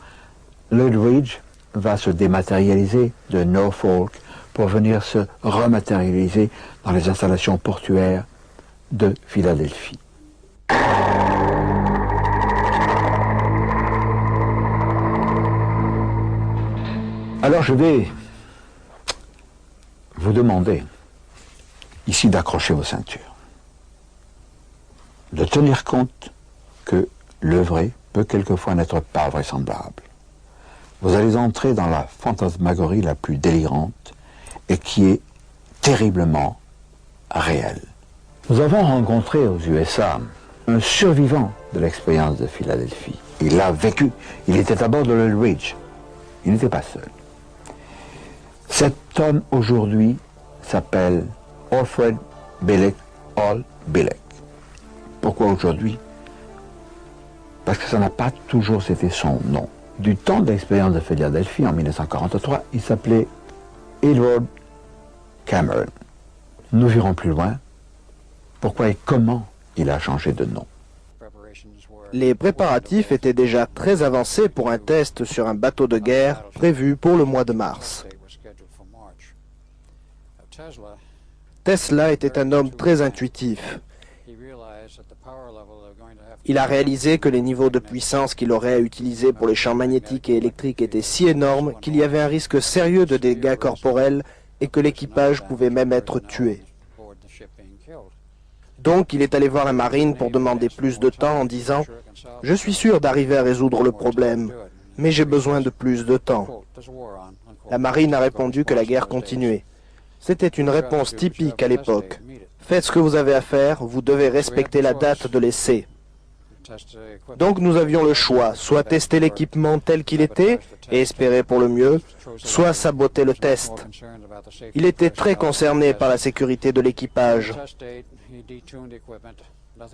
l'Eldridge va se dématérialiser de Norfolk pour venir se rematérialiser dans les installations portuaires de Philadelphie. Alors je vais vous demander ici d'accrocher vos ceintures, de tenir compte que le vrai peut quelquefois n'être pas vraisemblable. Vous allez entrer dans la fantasmagorie la plus délirante et qui est terriblement réelle. Nous avons rencontré aux USA un survivant de l'expérience de Philadelphie. Il l'a vécu, il était à bord de l'Eldridge, il n'était pas seul. Cet homme aujourd'hui s'appelle Alfred Bielek, Al Bielek. Pourquoi aujourd'hui? Parce que ça n'a pas toujours été son nom. Du temps de l'expérience de Philadelphie en 1943, il s'appelait Edward Cameron. Nous verrons plus loin pourquoi et comment il a changé de nom. Les préparatifs étaient déjà très avancés pour un test sur un bateau de guerre prévu pour le mois de mars. Tesla était un homme très intuitif. Il a réalisé que les niveaux de puissance qu'il aurait à utiliser pour les champs magnétiques et électriques étaient si énormes qu'il y avait un risque sérieux de dégâts corporels et que l'équipage pouvait même être tué. Donc il est allé voir la marine pour demander plus de temps en disant « Je suis sûr d'arriver à résoudre le problème, mais j'ai besoin de plus de temps. » La marine a répondu que la guerre continuait. C'était une réponse typique à l'époque. Faites ce que vous avez à faire, vous devez respecter la date de l'essai. Donc nous avions le choix, soit tester l'équipement tel qu'il était et espérer pour le mieux, soit saboter le test. Il était très concerné par la sécurité de l'équipage.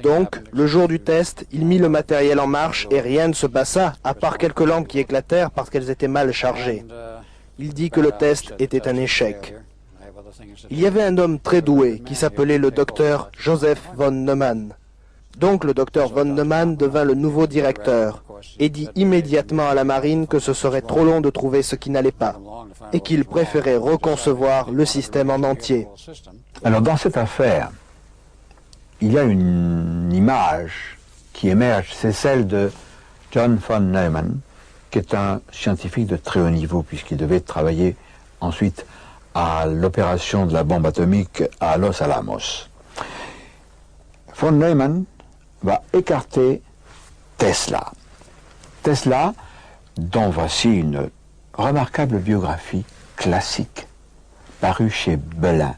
Donc, le jour du test, il mit le matériel en marche et rien ne se passa, à part quelques lampes qui éclatèrent parce qu'elles étaient mal chargées. Il dit que le test était un échec. Il y avait un homme très doué qui s'appelait le docteur Joseph von Neumann. Donc le docteur von Neumann devint le nouveau directeur et dit immédiatement à la marine que ce serait trop long de trouver ce qui n'allait pas et qu'il préférait reconcevoir le système en entier. Alors dans cette affaire, il y a une image qui émerge, c'est celle de John von Neumann, qui est un scientifique de très haut niveau, puisqu'il devait travailler ensuite à l'opération de la bombe atomique à Los Alamos. Von Neumann va écarter Tesla. Tesla, dont voici une remarquable biographie classique, parue chez Belin,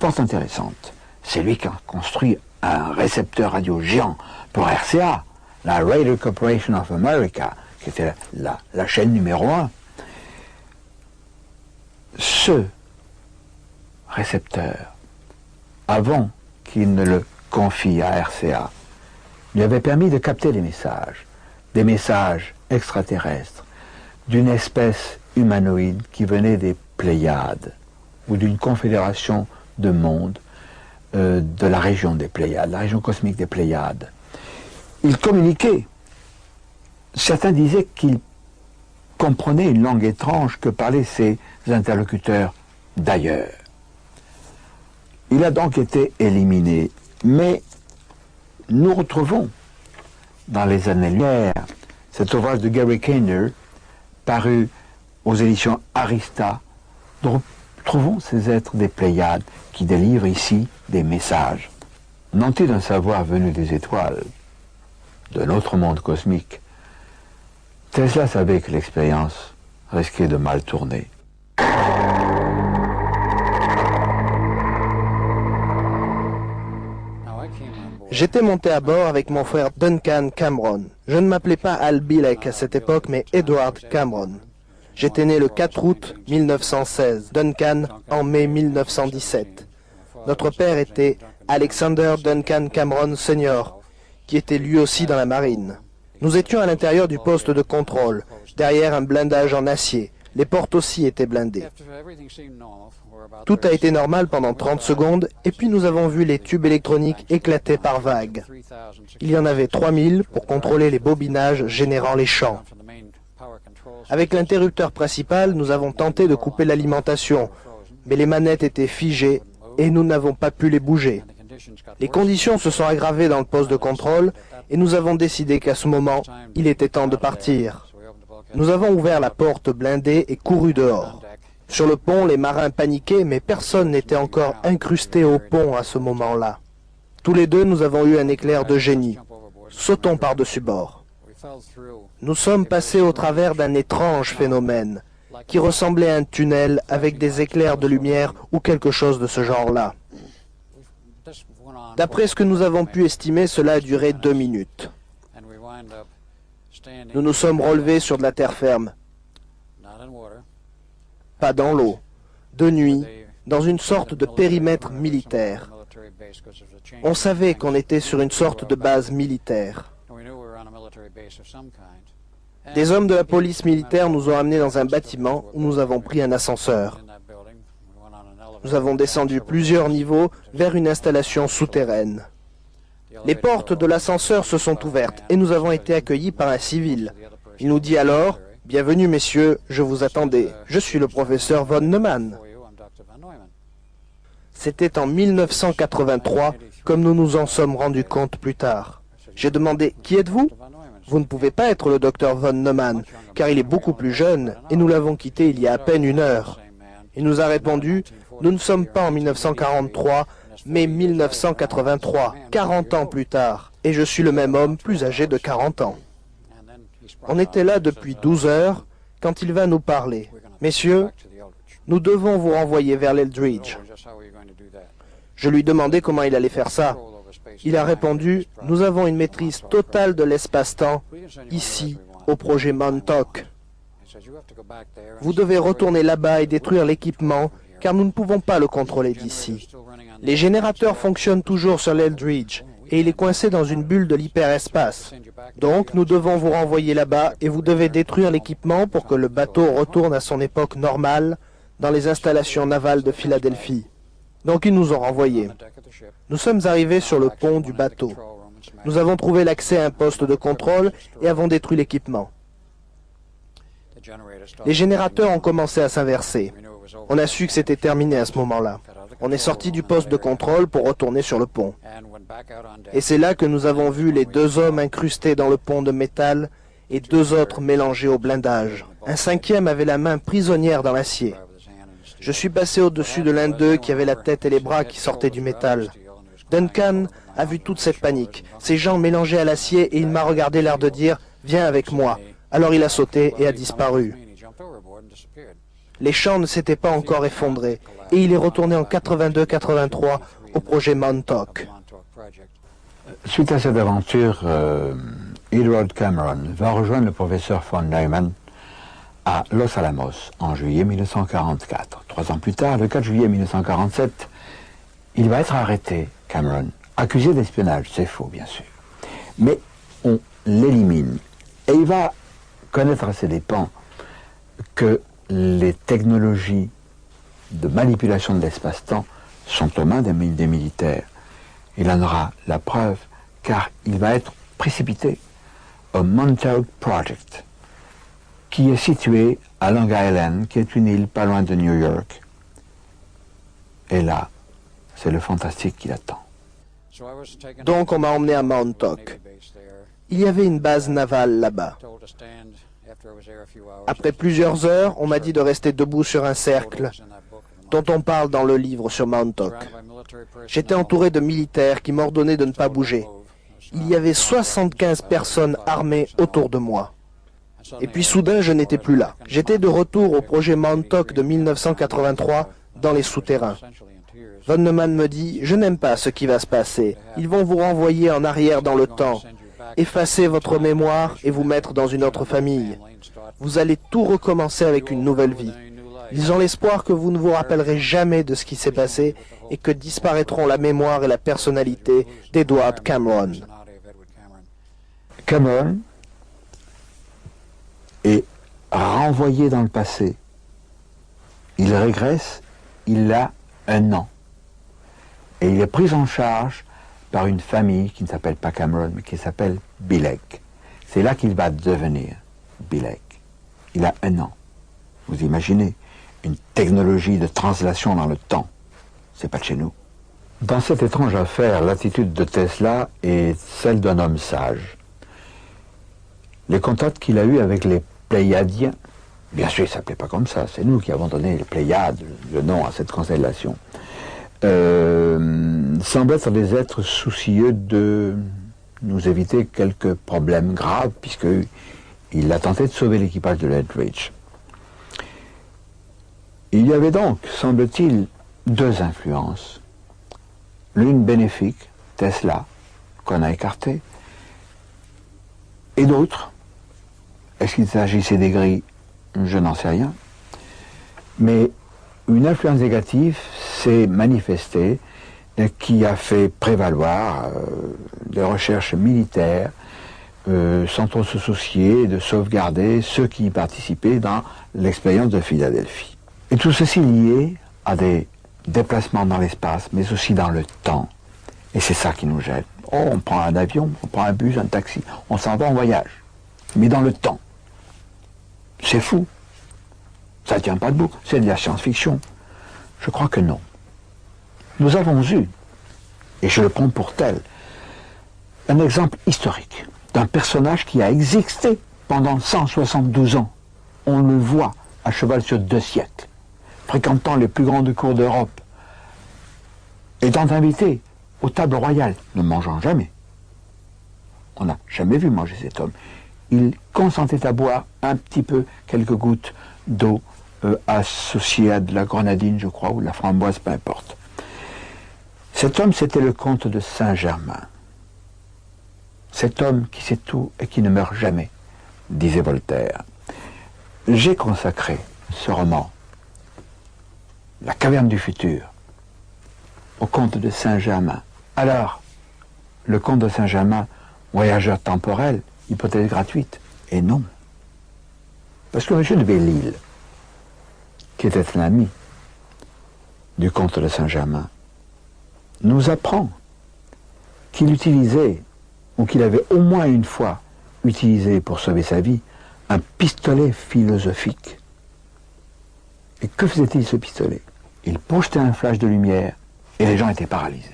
fort intéressante. C'est lui qui a construit un récepteur radio géant pour RCA, la Radio Corporation of America, qui était la chaîne numéro 1. Ce récepteur, avant qu'il ne le confie à RCA, lui avait permis de capter des messages extraterrestres, d'une espèce humanoïde qui venait des Pléiades, ou d'une confédération de mondes de la région des Pléiades, la région cosmique des Pléiades. Il communiquait. Certains disaient qu'il comprenait une langue étrange que parlaient ses interlocuteurs d'ailleurs. Il a donc été éliminé, mais nous retrouvons dans les années lumière cet ouvrage de Gary Kainer, paru aux éditions Arista. Nous retrouvons ces êtres des Pléiades qui délivrent ici des messages. Nantis d'un savoir venu des étoiles, de notre monde cosmique, Tesla savait que l'expérience risquait de mal tourner. J'étais monté à bord avec mon frère Duncan Cameron. Je ne m'appelais pas Al Bielek à cette époque, mais Edward Cameron. J'étais né le 4 août 1916, Duncan en mai 1917. Notre père était Alexander Duncan Cameron Sr., qui était lui aussi dans la marine. Nous étions à l'intérieur du poste de contrôle, derrière un blindage en acier. Les portes aussi étaient blindées. Tout a été normal pendant 30 secondes, et puis nous avons vu les tubes électroniques éclater par vagues. Il y en avait 3000 pour contrôler les bobinages générant les champs. Avec l'interrupteur principal, nous avons tenté de couper l'alimentation, mais les manettes étaient figées et nous n'avons pas pu les bouger. Les conditions se sont aggravées dans le poste de contrôle et nous avons décidé qu'à ce moment, il était temps de partir. Nous avons ouvert la porte blindée et couru dehors. Sur le pont, les marins paniquaient, mais personne n'était encore incrusté au pont à ce moment-là. Tous les deux, nous avons eu un éclair de génie. Sautons par-dessus bord. Nous sommes passés au travers d'un étrange phénomène, qui ressemblait à un tunnel avec des éclairs de lumière ou quelque chose de ce genre-là. D'après ce que nous avons pu estimer, cela a duré 2 minutes. Nous nous sommes relevés sur de la terre ferme, pas dans l'eau, de nuit, dans une sorte de périmètre militaire. On savait qu'on était sur une sorte de base militaire. Des hommes de la police militaire nous ont amenés dans un bâtiment où nous avons pris un ascenseur. Nous avons descendu plusieurs niveaux vers une installation souterraine. Les portes de l'ascenseur se sont ouvertes et nous avons été accueillis par un civil. Il nous dit alors « Bienvenue messieurs, je vous attendais. Je suis le professeur von Neumann. » C'était en 1983, comme nous nous en sommes rendus compte plus tard. J'ai demandé « Qui êtes-vous » ? Vous ne pouvez pas être le docteur von Neumann, car il est beaucoup plus jeune et nous l'avons quitté il y a à peine 1 heure. Il nous a répondu « Nous ne sommes pas en 1943, mais 1983, 40 ans plus tard, et je suis le même homme plus âgé de 40 ans. » On était là depuis 12 heures quand il va nous parler. « Messieurs, Nous devons vous renvoyer vers l'Eldridge. Je lui demandai comment il allait faire ça. Il a répondu, nous avons une maîtrise totale de l'espace-temps ici, au projet Montauk. Vous devez retourner là-bas et détruire l'équipement, car nous ne pouvons pas le contrôler d'ici. Les générateurs fonctionnent toujours sur l'Eldridge, et il est coincé dans une bulle de l'hyperespace. Donc, nous devons vous renvoyer là-bas, et vous devez détruire l'équipement pour que le bateau retourne à son époque normale dans les installations navales de Philadelphie. Donc, ils nous ont renvoyés. Nous sommes arrivés sur le pont du bateau. Nous avons trouvé l'accès à un poste de contrôle et avons détruit l'équipement. Les générateurs ont commencé à s'inverser. On a su que c'était terminé à ce moment-là. On est sorti du poste de contrôle pour retourner sur le pont. Et c'est là que nous avons vu les 2 hommes incrustés dans le pont de métal et 2 autres mélangés au blindage. Un 5e avait la main prisonnière dans l'acier. Je suis passé au-dessus de l'un d'eux qui avait la tête et les bras qui sortaient du métal. Duncan a vu toute cette panique, ces gens mélangés à l'acier, et il m'a regardé l'air de dire « Viens avec moi ». Alors il a sauté et a disparu. Les champs ne s'étaient pas encore effondrés, et il est retourné en 82-83 au projet Montauk. Suite à cette aventure, Edward Cameron va rejoindre le professeur von Neumann à Los Alamos en juillet 1944. 3 ans plus tard, le 4 juillet 1947, il va être arrêté, Cameron, accusé d'espionnage. C'est faux, bien sûr. Mais on l'élimine. Et il va connaître à ses dépens que les technologies de manipulation de l'espace-temps sont aux mains des militaires. Il en aura la preuve, car il va être précipité au Montauk Project, qui est situé à Long Island, qui est une île pas loin de New York. Et là, c'est le fantastique qui l'attend. Donc on m'a emmené à Montauk. Il y avait une base navale là-bas. Après plusieurs heures, on m'a dit de rester debout sur un cercle, dont on parle dans le livre sur Montauk. J'étais entouré de militaires qui m'ordonnaient de ne pas bouger. Il y avait 75 personnes armées autour de moi. Et puis soudain, je n'étais plus là. J'étais de retour au projet Montauk de 1983 dans les souterrains. Von Neumann me dit « Je n'aime pas ce qui va se passer. Ils vont vous renvoyer en arrière dans le temps, effacer votre mémoire et vous mettre dans une autre famille. Vous allez tout recommencer avec une nouvelle vie. Ils ont l'espoir que vous ne vous rappellerez jamais de ce qui s'est passé et que disparaîtront la mémoire et la personnalité d'Edward Cameron. » Cameron est renvoyé dans le passé. Il régresse, il a 1 an. Et il est pris en charge par une famille qui ne s'appelle pas Cameron, mais qui s'appelle Bilek. C'est là qu'il va devenir Bilek. Il a 1 an. Vous imaginez, une technologie de translation dans le temps. C'est pas de chez nous. Dans cette étrange affaire, l'attitude de Tesla est celle d'un homme sage. Les contacts qu'il a eus avec les Pléiadiens, bien sûr, il ne s'appelait pas comme ça, c'est nous qui avons donné les Pléiades, le nom à cette constellation, semblent être des êtres soucieux de nous éviter quelques problèmes graves, puisqu'il a tenté de sauver l'équipage de l'Eldridge. Il y avait donc, semble-t-il, 2 influences. L'une bénéfique, Tesla, qu'on a écartée, et d'autres. Est-ce qu'il s'agissait des grilles? Je n'en sais rien. Mais une influence négative s'est manifestée qui a fait prévaloir des recherches militaires sans trop se soucier de sauvegarder ceux qui y participaient dans l'expérience de Philadelphie. Et tout ceci lié à des déplacements dans l'espace, mais aussi dans le temps. Et c'est ça qui nous gêne. Oh, on prend un avion, on prend un bus, un taxi, on s'en va en voyage. Mais dans le temps. C'est fou. Ça ne tient pas debout. C'est de la science-fiction. Je crois que non. Nous avons eu, et je le prends pour tel, un exemple historique d'un personnage qui a existé pendant 172 ans. On le voit à cheval sur 2 siècles, fréquentant les plus grandes cours d'Europe, étant invité aux tables royales, ne mangeant jamais. On n'a jamais vu manger cet homme. Il consentait à boire un petit peu, quelques gouttes d'eau associé à de la grenadine, je crois, ou de la framboise, peu importe. Cet homme, c'était le comte de Saint-Germain. Cet homme qui sait tout et qui ne meurt jamais, disait Voltaire. J'ai consacré ce roman, La caverne du futur, au comte de Saint-Germain. Alors, le comte de Saint-Germain, voyageur temporel, hypothèse gratuite, et non. Parce que M. de Belle-Île, qui était un ami du comte de Saint-Germain, nous apprend qu'il utilisait, ou qu'il avait au moins une fois utilisé pour sauver sa vie, un pistolet philosophique. Et que faisait-il ce pistolet? Il projetait un flash de lumière et les gens étaient paralysés.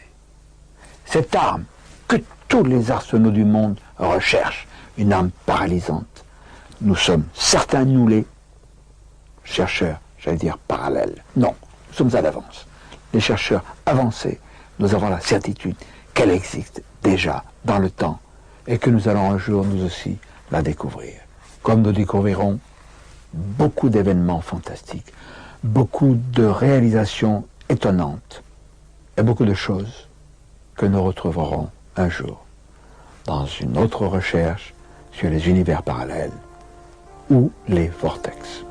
Cette arme que tous les arsenaux du monde recherchent, une arme paralysante, nous sommes certains, nous les chercheurs, j'allais dire parallèles. Non, nous sommes à l'avance. Les chercheurs avancés, nous avons la certitude qu'elle existe déjà dans le temps et que nous allons un jour, nous aussi, la découvrir. Comme nous découvrirons beaucoup d'événements fantastiques, beaucoup de réalisations étonnantes et beaucoup de choses que nous retrouverons un jour dans une autre recherche sur les univers parallèles ou les vortex.